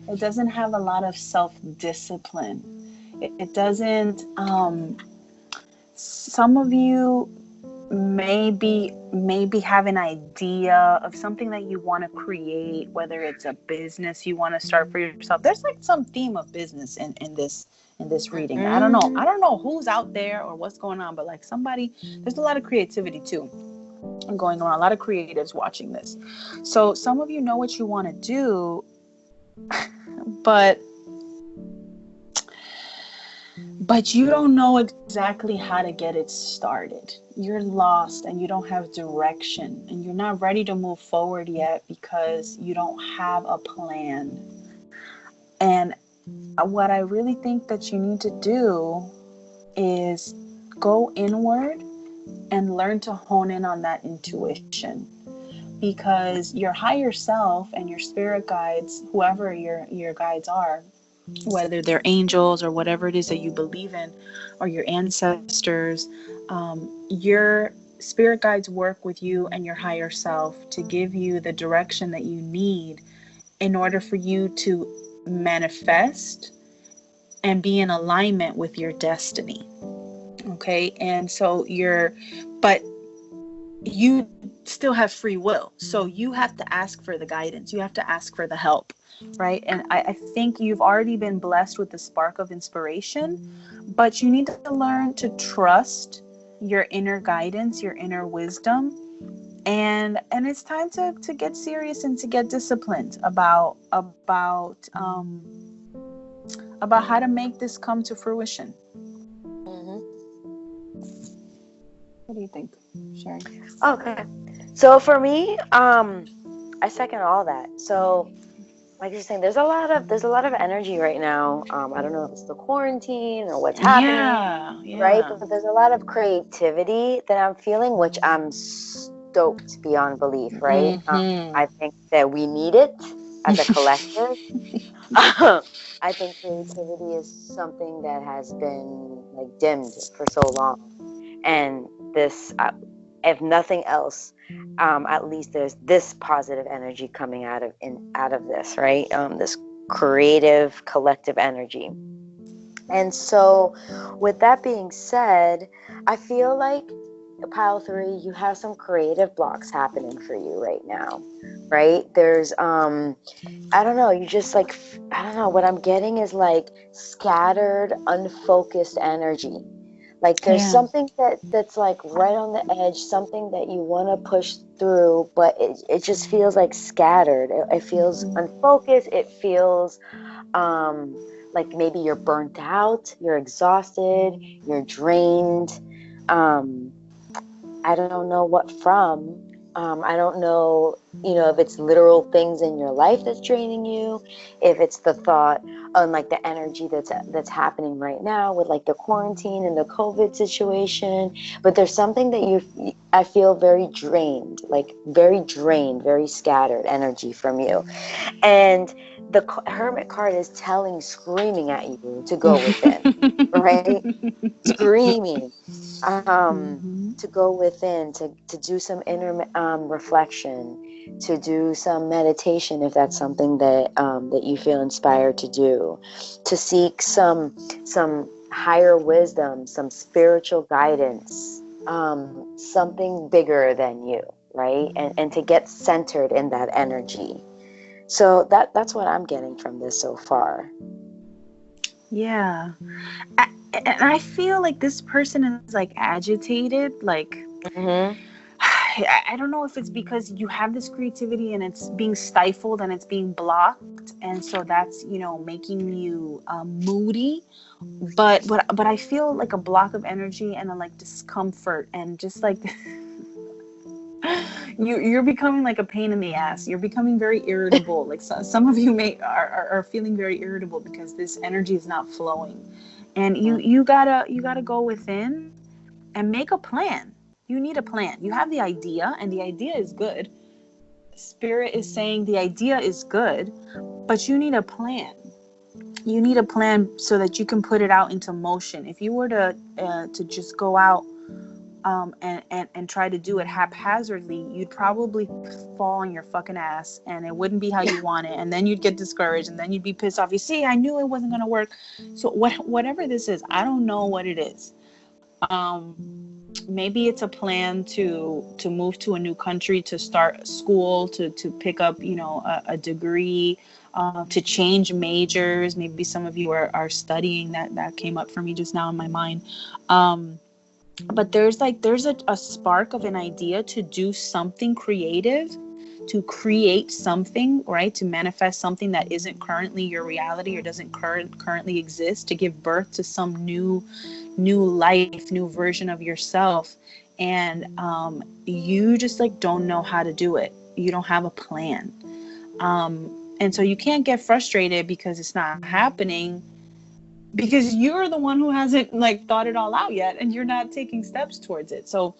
It doesn't have a lot of self-discipline. It doesn't. Some of you maybe have an idea of something that you want to create, whether it's a business you want to start for yourself. There's like some theme of business in this reading. Mm-hmm. I don't know who's out there or what's going on, but like there's a lot of creativity too going on, a lot of creatives watching this. So some of you know what you want to do, but you don't know exactly how to get it started. You're lost and you don't have direction, and you're not ready to move forward yet because you don't have a plan. And what I really think that you need to do is go inward and learn to hone in on that intuition, because your higher self and your spirit guides, whoever your guides are, whether they're angels or whatever it is that you believe in, or your ancestors, your spirit guides work with you and your higher self to give you the direction that you need in order for you to manifest and be in alignment with your destiny. Okay, and so but you still have free will, so you have to ask for the guidance, you have to ask for the help, right? And I think you've already been blessed with the spark of inspiration, but you need to learn to trust your inner guidance, your inner wisdom, and it's time to get serious and to get disciplined about how to make this come to fruition. Mm-hmm. What do you think, Sherry? Okay. So for me, I second all that. So like you're saying, there's a lot of energy right now. I don't know if it's the quarantine or what's happening, right? But there's a lot of creativity that I'm feeling, which I'm stoked beyond belief, right? Mm-hmm. I think that we need it as a collective. I think creativity is something that has been like dimmed for so long, and this, if nothing else, at least there's this positive energy coming out of this, right? This creative collective energy. And so, with that being said, I feel like pile 3, you have some creative blocks happening for you right now, right? There's I don't know, you just like, I don't know, what I'm getting is like scattered, unfocused energy. Like there's something that's like right on the edge, something that you want to push through, but it just feels like scattered. It feels unfocused. It feels like maybe you're burnt out, you're exhausted, you're drained. I don't know what from. I don't know, if it's literal things in your life that's draining you, if it's the thought on like the energy that's happening right now with like the quarantine and the COVID situation. But there's something that I feel very drained, very scattered energy from you. And the Hermit card is screaming at you to go within, right? Screaming. To go within, to do some inner reflection, to do some meditation if that's something that you feel inspired to do, to seek some higher wisdom, some spiritual guidance, something bigger than you, right? And to get centered in that energy. So that's what I'm getting from this so far. Yeah. And I feel like this person is like agitated, like Mm-hmm. I don't know if it's because you have this creativity and it's being stifled and it's being blocked, and so that's, you know, making you moody. But I feel like a block of energy and a like discomfort and just like you're becoming like a pain in the ass. You're becoming very irritable. Like some of you are feeling very irritable because this energy is not flowing, and you gotta go within and make a plan. You need a plan. You have the idea, and the idea is good. Spirit is saying the idea is good, but you need a plan. You need a plan so that you can put it out into motion. If you were to just go out and try to do it haphazardly, you'd probably fall on your fucking ass, and it wouldn't be how you want it, and then you'd get discouraged, and then you'd be pissed off. You see, I knew it wasn't going to work. So whatever this is, I don't know what it is. Maybe it's a plan to move to a new country, to start school, to pick up, you know, a degree, to change majors. Maybe some of you are studying. That came up for me just now in my mind. But there's a spark of an idea to do something creative, to create something, right? To manifest something that isn't currently your reality or doesn't currently exist, to give birth to some new life, new version of yourself. And you just like don't know how to do it. You don't have a plan. And so you can't get frustrated because it's not happening, because you're the one who hasn't like thought it all out yet, and you're not taking steps towards it. So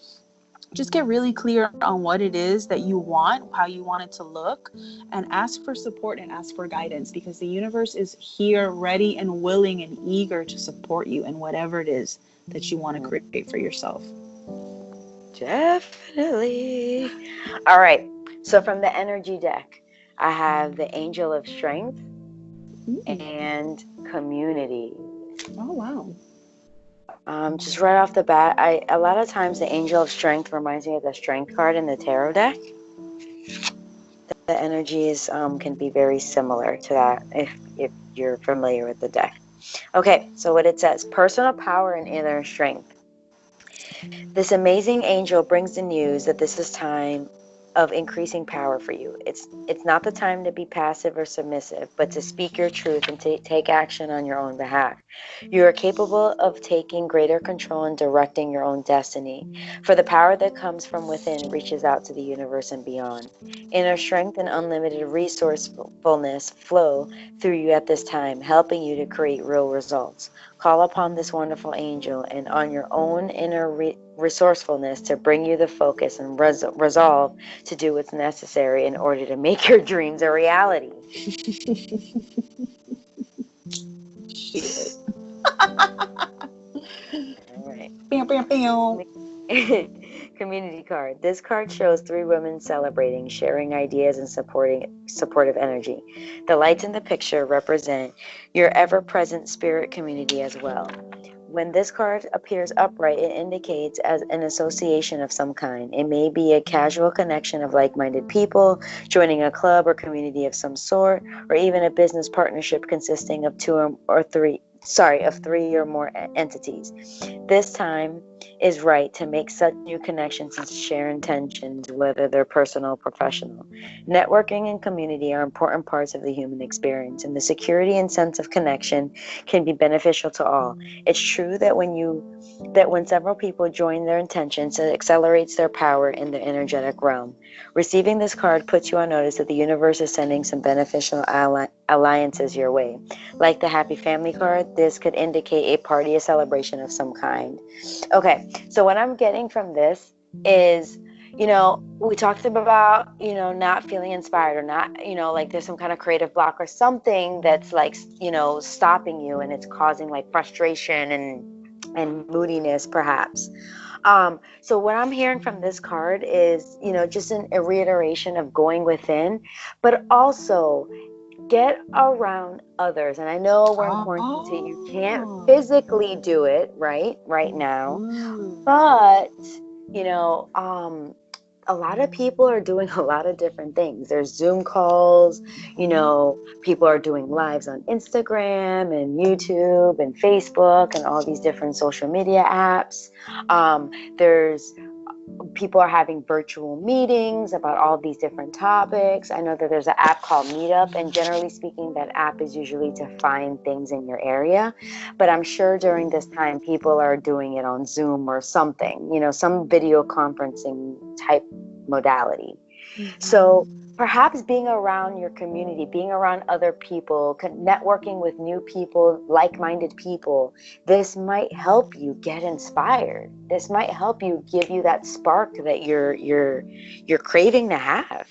just get really clear on what it is that you want, how you want it to look, and ask for support and ask for guidance, because the universe is here ready and willing and eager to support you in whatever it is that you want to create for yourself. Definitely. All right. So from the energy deck, I have the Angel of Strength and Community. Oh, wow. Just right off the bat, a lot of times the Angel of Strength reminds me of the Strength card in the tarot deck. The energies can be very similar to that if you're familiar with the deck. Okay, so what it says: personal power and inner strength. This amazing angel brings the news that this is time of increasing power for you. It's not the time to be passive or submissive, but to speak your truth and take action on your own behalf. You are capable of taking greater control and directing your own destiny, for the power that comes from within reaches out to the universe and beyond. Inner strength and unlimited resourcefulness flow through you at this time, helping you to create real results. Call upon this wonderful angel and on your own inner resourcefulness to bring you the focus and resolve to do what's necessary in order to make your dreams a reality. Shit. All right. Bam, bam, bam. Community card. This card shows 3 women celebrating, sharing ideas, and supportive energy. The lights in the picture represent your ever-present spirit community as well. When this card appears upright, it indicates as an association of some kind. It may be a casual connection of like-minded people, joining a club or community of some sort, or even a business partnership consisting of 2 or 3 of 3 or more entities. This time is right to make such new connections and share intentions, whether they're personal or professional. Networking and community are important parts of the human experience, and the security and sense of connection can be beneficial to all. It's true that when several people join their intentions, it accelerates their power in the energetic realm. Receiving this card puts you on notice that the universe is sending some beneficial alliances your way. Like the Happy Family card, this could indicate a party, a celebration of some kind. Okay, so what I'm getting from this is, we talked about, not feeling inspired, or not, like there's some kind of creative block or something that's like, stopping you, and it's causing like frustration and moodiness perhaps. So what I'm hearing from this card is, just a reiteration of going within, but also get around others. And I know we're in quarantine, so you can't physically do it right now, but a lot of people are doing a lot of different things. There's Zoom calls, people are doing lives on Instagram and YouTube and Facebook and all these different social media apps. There's people are having virtual meetings about all these different topics. I know that there's an app called Meetup, and generally speaking, that app is usually to find things in your area. But I'm sure during this time, people are doing it on Zoom or something, some video conferencing type modality. So perhaps being around your community, being around other people, networking with new people, like-minded people, this might help you get inspired. This might help you, give you that spark that you're craving to have.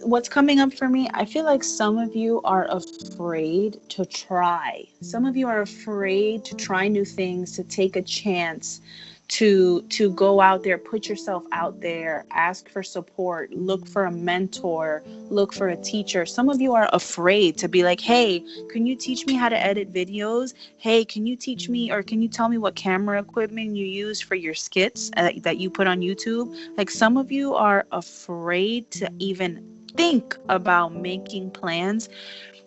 What's coming up for me, I feel like some of you are afraid to try. Some of you are afraid to try new things, to take a chance, to go out there, put yourself out there, ask for support, look for a mentor, look for a teacher. Some of you are afraid to be like, hey, can you teach me how to edit videos? Hey, can you teach me, or can you tell me what camera equipment you use for your skits that you put on YouTube? Like, some of you are afraid to even think about making plans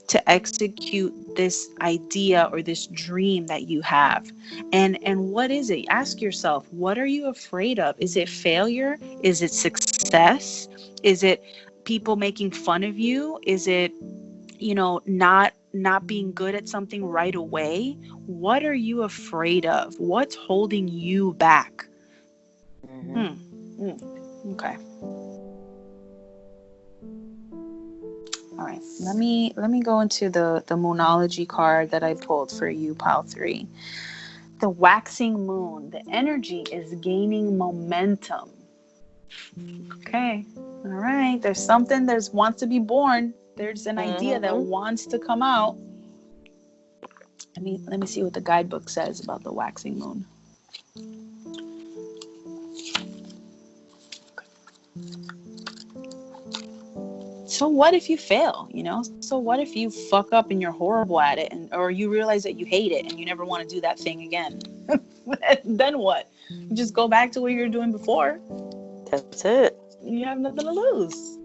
to execute this idea or this dream that you have. And what is it? Ask yourself, what are you afraid of? Is it failure? Is it success? Is it people making fun of you? Is it, not being good at something right away? What are you afraid of? What's holding you back? Okay. All right, let me go into the Moonology card that I pulled for you, Pile 3. The waxing moon. The energy is gaining momentum. Okay. All right. There's something that wants to be born. There's an idea that wants to come out. Let me see what the guidebook says about the waxing moon. So what if you fail, So what if you fuck up and you're horrible at it, or you realize that you hate it and you never want to do that thing again? Then what? You just go back to what you were doing before. That's it. You have nothing to lose.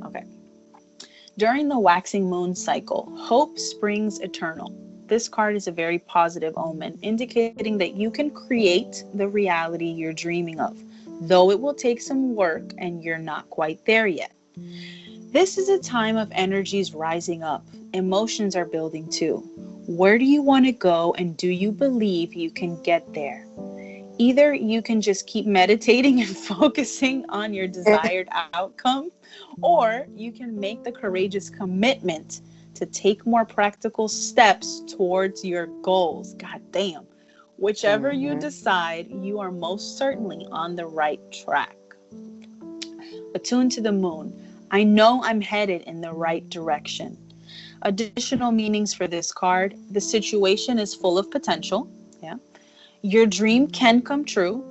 Okay. During the waxing moon cycle, hope springs eternal. This card is a very positive omen, indicating that you can create the reality you're dreaming of, though it will take some work and you're not quite there yet. This is a time of energies rising up. Emotions are building too. Where do you want to go, and do you believe you can get there? Either you can just keep meditating and focusing on your desired outcome, or you can make the courageous commitment to take more practical steps towards your goals. God damn. Whichever you decide, you are most certainly on the right track. Attuned to the moon. I know I'm headed in the right direction. Additional meanings for this card. The situation is full of potential. Yeah. Your dream can come true.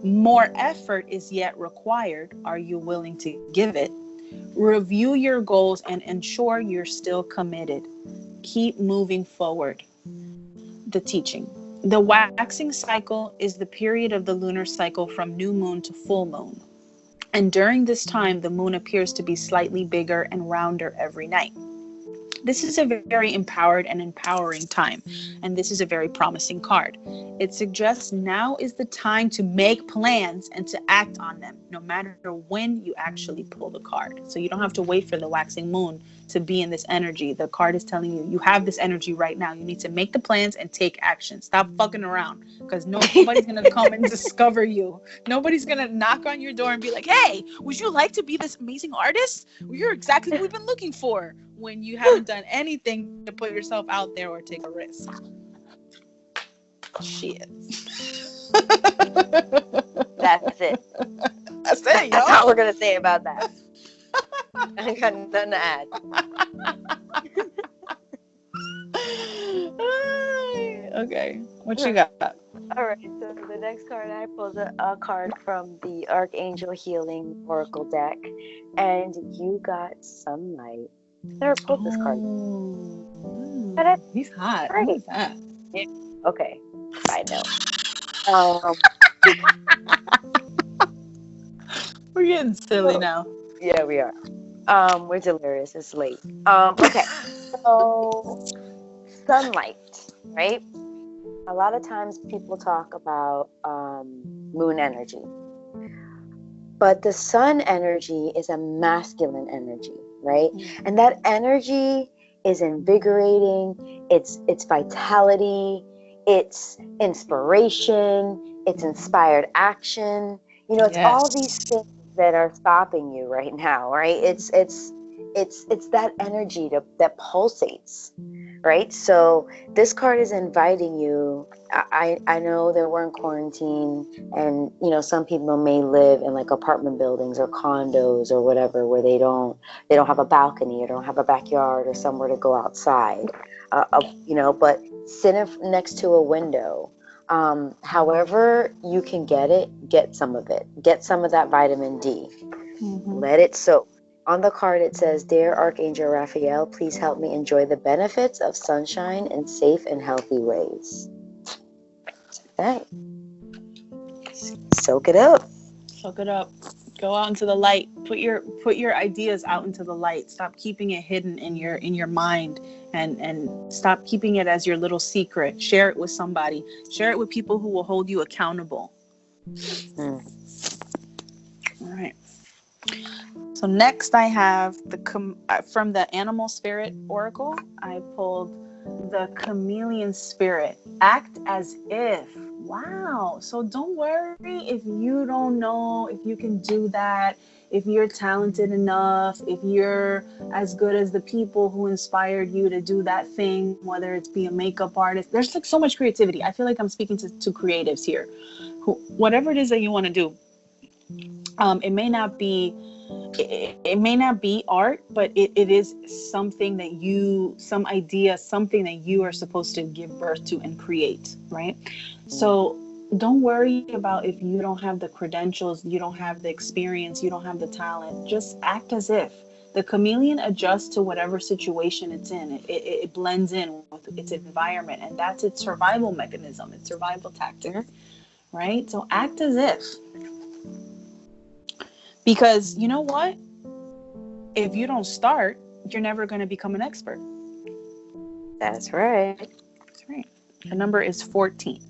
More effort is yet required. Are you willing to give it? Review your goals and ensure you're still committed. Keep moving forward. The teaching. The waxing cycle is the period of the lunar cycle from new moon to full moon. And during this time, the moon appears to be slightly bigger and rounder every night. This is a very empowered and empowering time, and this is a very promising card. It suggests now is the time to make plans and to act on them, no matter when you actually pull the card. So you don't have to wait for the waxing moon to be in this energy. The card is telling you, you have this energy right now. You need to make the plans and take action. Stop fucking around, because nobody's going to come and discover you. Nobody's going to knock on your door and be like, hey, would you like to be this amazing artist? Well, you're exactly what we've been looking for, when you haven't done anything to put yourself out there or take a risk. Shit. That's it. That's it, That's all we're going to say about that. I ain't got nothing to add. Okay, what you got? All right, so the next card I pulled a card from the Archangel Healing Oracle deck, and you got Sunlight. Never pulled this card. But he's hot. Right. What is that? Yeah. Okay, side note. We're getting silly now. Yeah, we are. We're delirious. It's late. Okay. So, sunlight, right? a lot of times people talk about moon energy, but the sun energy is a masculine energy, right? And that energy is invigorating, it's vitality, it's inspiration, it's inspired action. You know, it's all these Yes. things that are stopping you right now, right? It's that energy that pulsates, right? So this card is inviting you. I know that we're in quarantine, and you know, some people may live in like apartment buildings or condos or whatever, where they don't have a balcony or don't have a backyard or somewhere to go outside, you know, but sit next to a window. However you can get it, get some of it, get some of that vitamin D. Let it soak. On the card, it says, "Dear Archangel Raphael, please help me enjoy the benefits of sunshine in safe and healthy ways." Okay. Soak it up. Soak it up. Go out into the light. Put your ideas out into the light. Stop keeping it hidden in your mind, and stop keeping it as your little secret. Share it with somebody. Share it with people who will hold you accountable. All right. So next I have from the Animal Spirit Oracle, I pulled the Chameleon Spirit. Act as if. Wow. So don't worry if you don't know if you can do that, if you're talented enough, if you're as good as the people who inspired you to do that thing, whether it's be a makeup artist. There's like so much creativity. I feel like I'm speaking to creatives here. Whatever it is that you want to do. It may not be art, but it is something that some idea, something that you are supposed to give birth to and create, right? So don't worry about if you don't have the credentials, you don't have the experience, you don't have the talent. Just act as if. The chameleon adjusts to whatever situation it's in. It blends in with its environment, and that's its survival mechanism, its survival tactic, right? So act as if. Because you know what? If you don't start, you're never going to become an expert. That's right. That's right. The number is 14.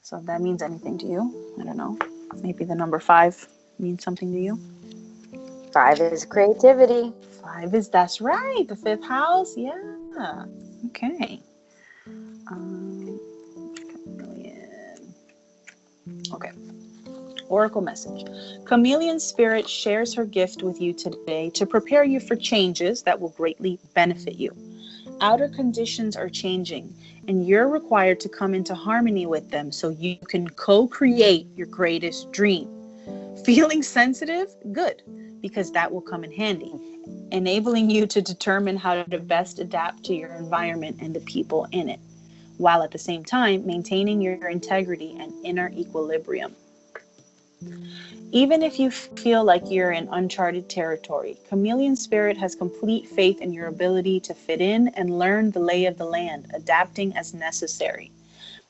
So if that means anything to you, I don't know. Maybe the number 5 means something to you. 5 is creativity. 5 is, that's right, the 5th house. Yeah. Okay. Okay. Oracle message. Chameleon Spirit shares her gift with you today to prepare you for changes that will greatly benefit you. Outer conditions are changing, and you're required to come into harmony with them so you can co-create your greatest dream. Feeling sensitive? Good, because that will come in handy, enabling you to determine how to best adapt to your environment and the people in it, while at the same time maintaining your integrity and inner equilibrium. Even if you feel like you're in uncharted territory, Chameleon Spirit has complete faith in your ability to fit in and learn the lay of the land, adapting as necessary.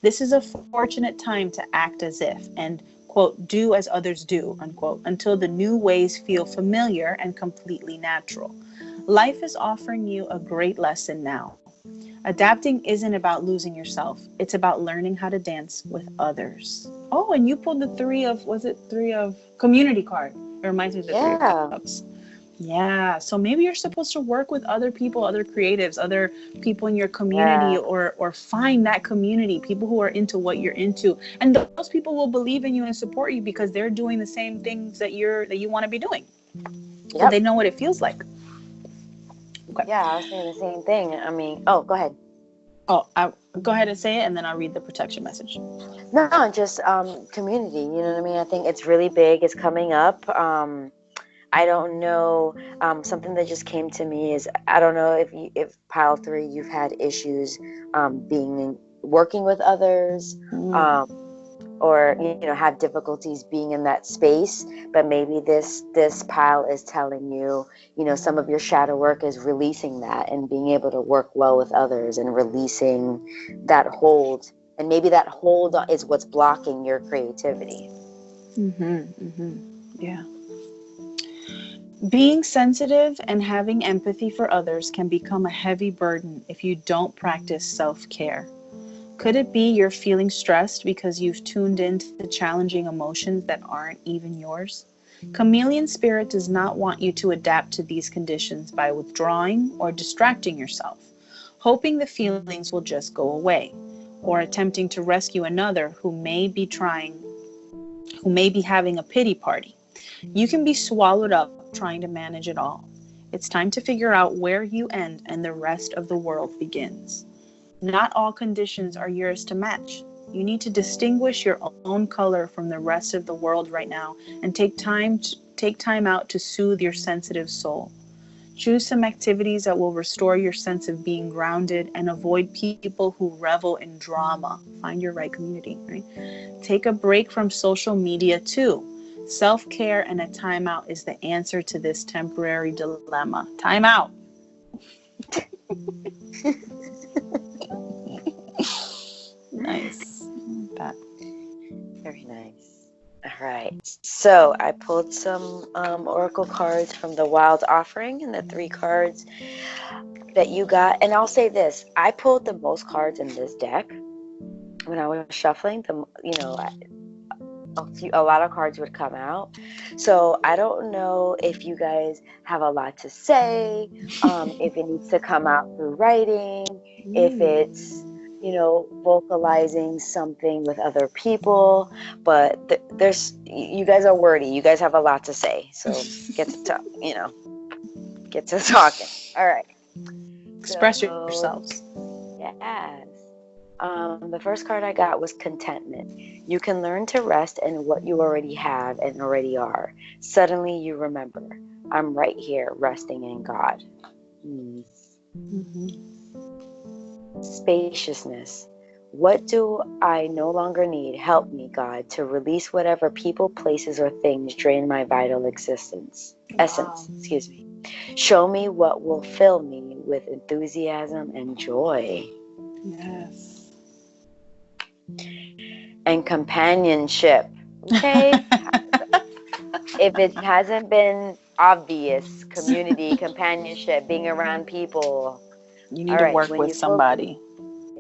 This is a fortunate time to act as if and, quote, do as others do, unquote, until the new ways feel familiar and completely natural. Life is offering you a great lesson now. Adapting isn't about losing yourself. It's about learning how to dance with others. Oh, and you pulled the 3 of community card? It reminds me of the 3 of cups. Yeah. So maybe you're supposed to work with other people, other creatives, other people in your community, or find that community, people who are into what you're into. And those people will believe in you and support you because they're doing the same things that you want to be doing. Yep. So they know what it feels like. Okay. Yeah, I was saying the same thing. I mean, oh, go ahead. Oh, go ahead and say it, and then I'll read the protection message. No, just community. You know what I mean? I think it's really big. It's coming up. I don't know. Something that just came to me is, I don't know if pile 3 you've had issues working with others. Or have difficulties being in that space, but maybe this pile is telling you, some of your shadow work is releasing that and being able to work well with others and releasing that hold, and maybe that hold is what's blocking your creativity. Yeah. Being sensitive and having empathy for others can become a heavy burden if you don't practice self-care. Could it be you're feeling stressed because you've tuned into challenging emotions that aren't even yours? Chameleon spirit does not want you to adapt to these conditions by withdrawing or distracting yourself, hoping the feelings will just go away, or attempting to rescue another who may be having a pity party. You can be swallowed up trying to manage it all. It's time to figure out where you end and the rest of the world begins. Not all conditions are yours to match. You need to distinguish your own color from the rest of the world right now and take time out to soothe your sensitive soul. Choose some activities that will restore your sense of being grounded and avoid people who revel in drama. Find your right community, right? Take a break from social media too. Self-care and a timeout is the answer to this temporary dilemma. Time out. Nice. That. Very nice. All right. So I pulled some oracle cards from the Wild Offering and the 3 cards that you got. And I'll say this: I pulled the most cards in this deck when I was shuffling. A lot of cards would come out. So I don't know if you guys have a lot to say, if it needs to come out through writing, if it's, vocalizing something with other people. But you guys are wordy. You guys have a lot to say. So get to talk, get to talking. All right. Express yourselves. Yes. The first card I got was contentment. You can learn to rest in what you already have and already are. Suddenly you remember, I'm right here resting in God. Spaciousness. What do I no longer need? Help me, God, to release whatever people, places, or things drain my vital essence. Show me what will fill me with enthusiasm and joy. Yes. And companionship. Okay? If it hasn't been obvious, community, companionship, being around people. You need to work with somebody.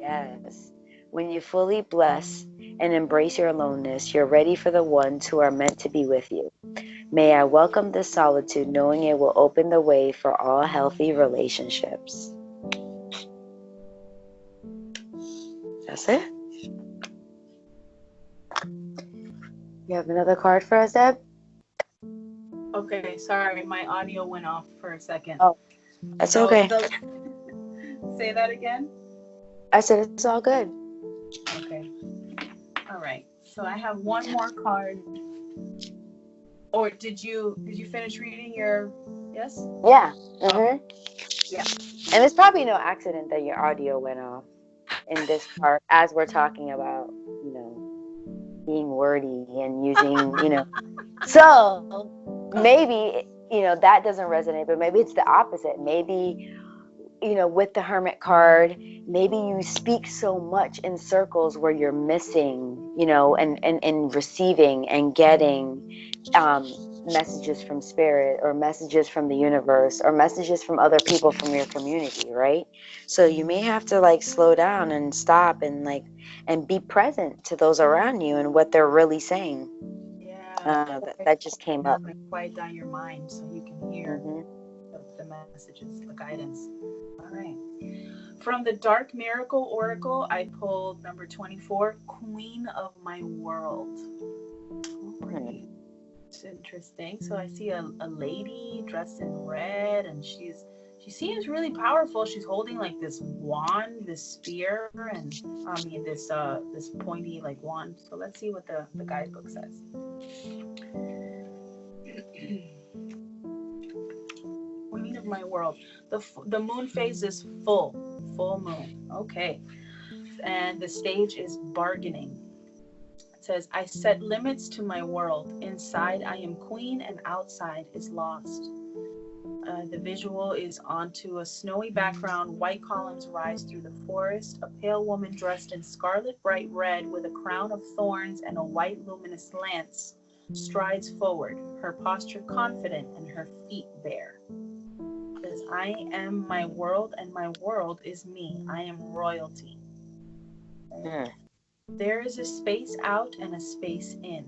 Yes. When you fully bless and embrace your aloneness, you're ready for the ones who are meant to be with you. May I welcome this solitude, knowing it will open the way for all healthy relationships. That's it. You have another card for us, Deb? Okay, sorry, my audio went off for a second. Oh, that's okay. Say that again? I said it's all good. Okay. All right. So I have one more card. Or did you finish reading your yes? Yeah. Okay. Yeah. And it's probably no accident that your audio went off in this part as we're talking about, being wordy and using, So maybe, that doesn't resonate, but maybe it's the opposite. Maybe, with the Hermit card, maybe you speak so much in circles where you're missing, and receiving and getting messages from spirit or messages from the universe or messages from other people from your community, right? So you may have to slow down and stop and be present to those around you and what they're really saying. Yeah, that just came up. Quiet down your mind so you can hear the messages, the guidance. All right. From the Dark Miracle Oracle, I pulled number 24, Queen of My World. Right. It's interesting. So I see a lady dressed in red, and she seems really powerful. She's holding this wand, this spear, and this pointy wand. So let's see what the guidebook says. Queen of My World. The moon phase is full moon. Okay. And the stage is bargaining. It says, I set limits to my world. Inside I am queen and outside is lost. The visual is onto a snowy background. White columns rise through the forest. A pale woman dressed in scarlet bright red with a crown of thorns and a white luminous lance strides forward, her posture confident and her feet bare. It says, I am my world and my world is me. I am royalty. Mm. There is a space out and a space in.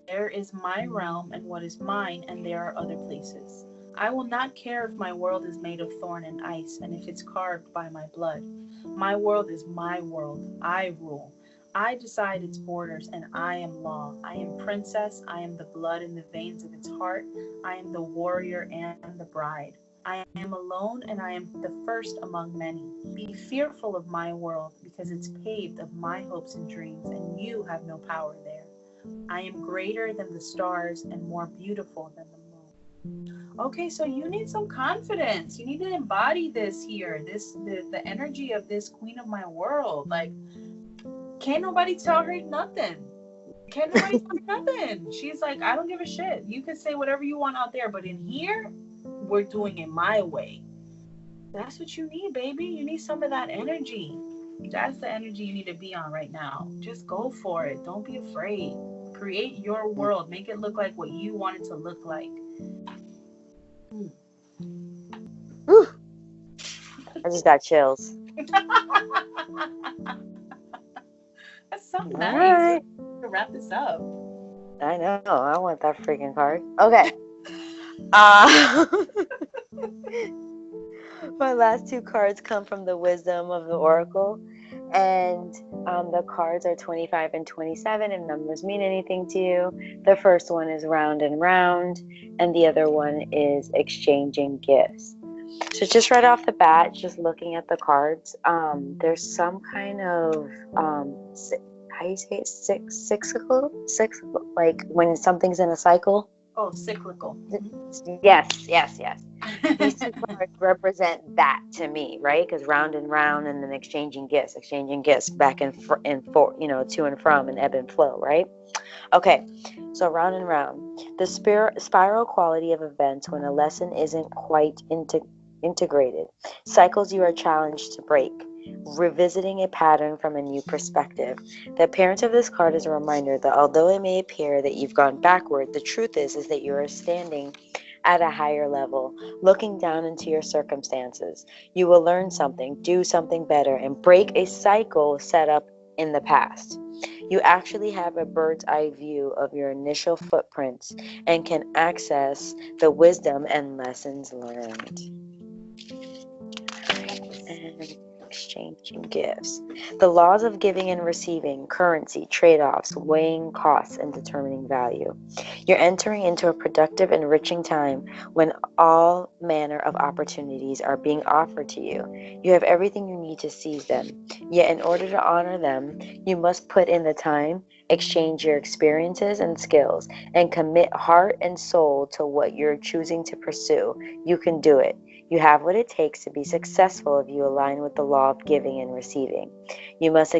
There is my realm and what is mine, and there are other places. I will not care if my world is made of thorn and ice, and if it's carved by my blood. My world is my world. I rule. I decide its borders, and I am law. I am princess. I am the blood in the veins of its heart. I am the warrior and the bride. I am alone, and I am the first among many. Be fearful of my world, because it's paved of my hopes and dreams, and you have no power there. I am greater than the stars and more beautiful than the moon. Okay, so you need some confidence. You need to embody this here, the energy of this queen of my world. Like, can't nobody tell her nothing. Can't nobody tell her nothing. She's like, I don't give a shit. You can say whatever you want out there, but in here, we're doing it my way. That's what you need, baby. You need some of that energy. That's the energy you need to be on right now. Just go for it. Don't be afraid. Create your world. Make it look like what you want it to look like. Whew. I just got chills. That's so All nice. right. To wrap this up. I know. I want that freaking card. Okay. Uh, my last two cards come from the wisdom of the oracle, and the cards are 25 and 27. If numbers mean anything to you, the first one is round and round, and the other one is exchanging gifts. So just right off the bat, just looking at the cards, there's some kind of how you say it, cyclical, like when something's in a cycle. Oh, cyclical. Yes. These two cards represent that to me, right? Because round and round, and then exchanging gifts back and forth, to and from, and ebb and flow, right? Okay, so round and round. The spiral quality of events when a lesson isn't quite integrated. Cycles you are challenged to break. Revisiting a pattern from a new perspective. The appearance of this card is a reminder that although it may appear that you've gone backward, the truth is that you are standing at a higher level, looking down into your circumstances. You will learn something, do something better, and break a cycle set up in the past. You actually have a bird's eye view of your initial footprints and can access the wisdom and lessons learned. And exchanging gifts. The laws of giving and receiving, currency, trade-offs, weighing costs, and determining value. You're entering into a productive, enriching time when all manner of opportunities are being offered to you. You have everything you need to seize them. Yet in order to honor them, you must put in the time, exchange your experiences and skills, and commit heart and soul to what you're choosing to pursue. You can do it. You have what it takes to be successful if you align with the law of giving and receiving. You must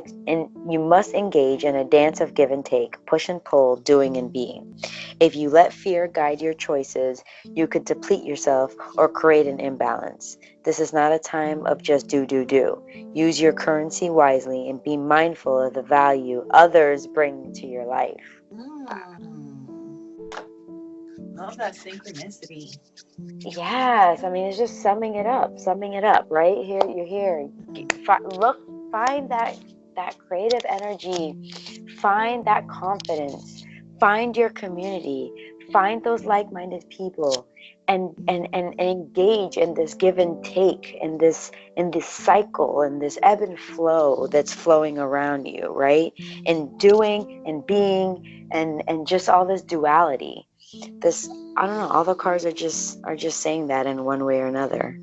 engage in a dance of give and take, push and pull, doing and being. If you let fear guide your choices, you could deplete yourself or create an imbalance. This is not a time of just do. Use your currency wisely and be mindful of the value others bring to your life. Love that synchronicity. Yes, I mean, it's just summing it up, right? Here, you're here. Find that creative energy, find that confidence, find your community, find those like-minded people, and engage in this give and take, in this cycle, in this ebb and flow that's flowing around you, right? And doing and being and just all this duality. This, I don't know, all the cards are just saying that in one way or another.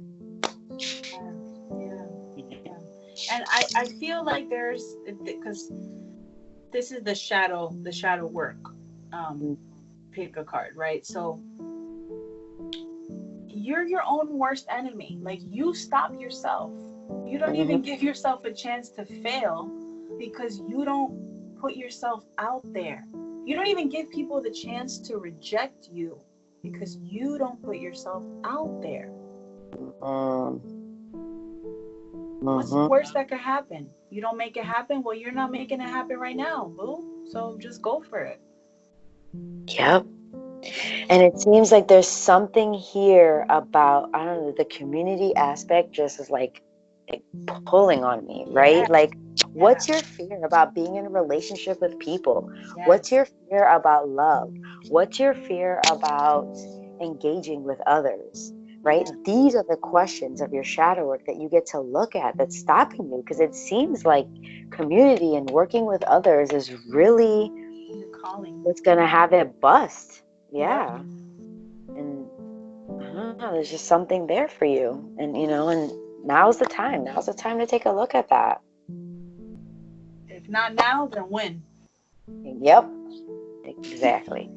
Yeah. And I feel like there's, because this is the shadow work, pick a card, right? So you're your own worst enemy. Like, you stop yourself. You don't even give yourself a chance to fail because you don't put yourself out there. You don't even give people the chance to reject you because you don't put yourself out there. What's the worst that could happen? You don't make it happen? Well, you're not making it happen right now, boo. So just go for it. Yep. And it seems like there's something here about, I don't know, the community aspect just is like, pulling on me, right? Like, what's your fear about being in a relationship with people? What's your fear about love? What's your fear about engaging with others, right? These are the questions of your shadow work that you get to look at that's stopping you, because it seems like community and working with others is really calling. what's going to have it bust. Yeah. And I don't know, there's just something there for you. And, you know, and now's the time. Now's the time to take a look at that. If not now, then when? Yep, exactly.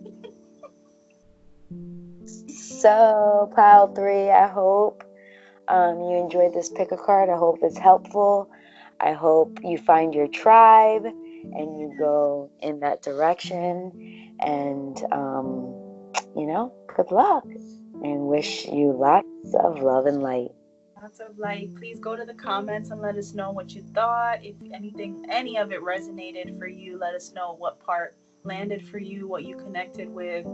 So, pile 3, I hope you enjoyed this pick a card. I hope it's helpful. I hope you find your tribe and you go in that direction. And, you know, good luck. And wish you lots of love and light. Lots of light. Please go to the comments and let us know what you thought. If any of it resonated for you, let us know what part landed for you, what you connected with,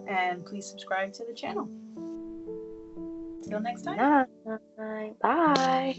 and please subscribe to the channel. Till next time. Bye.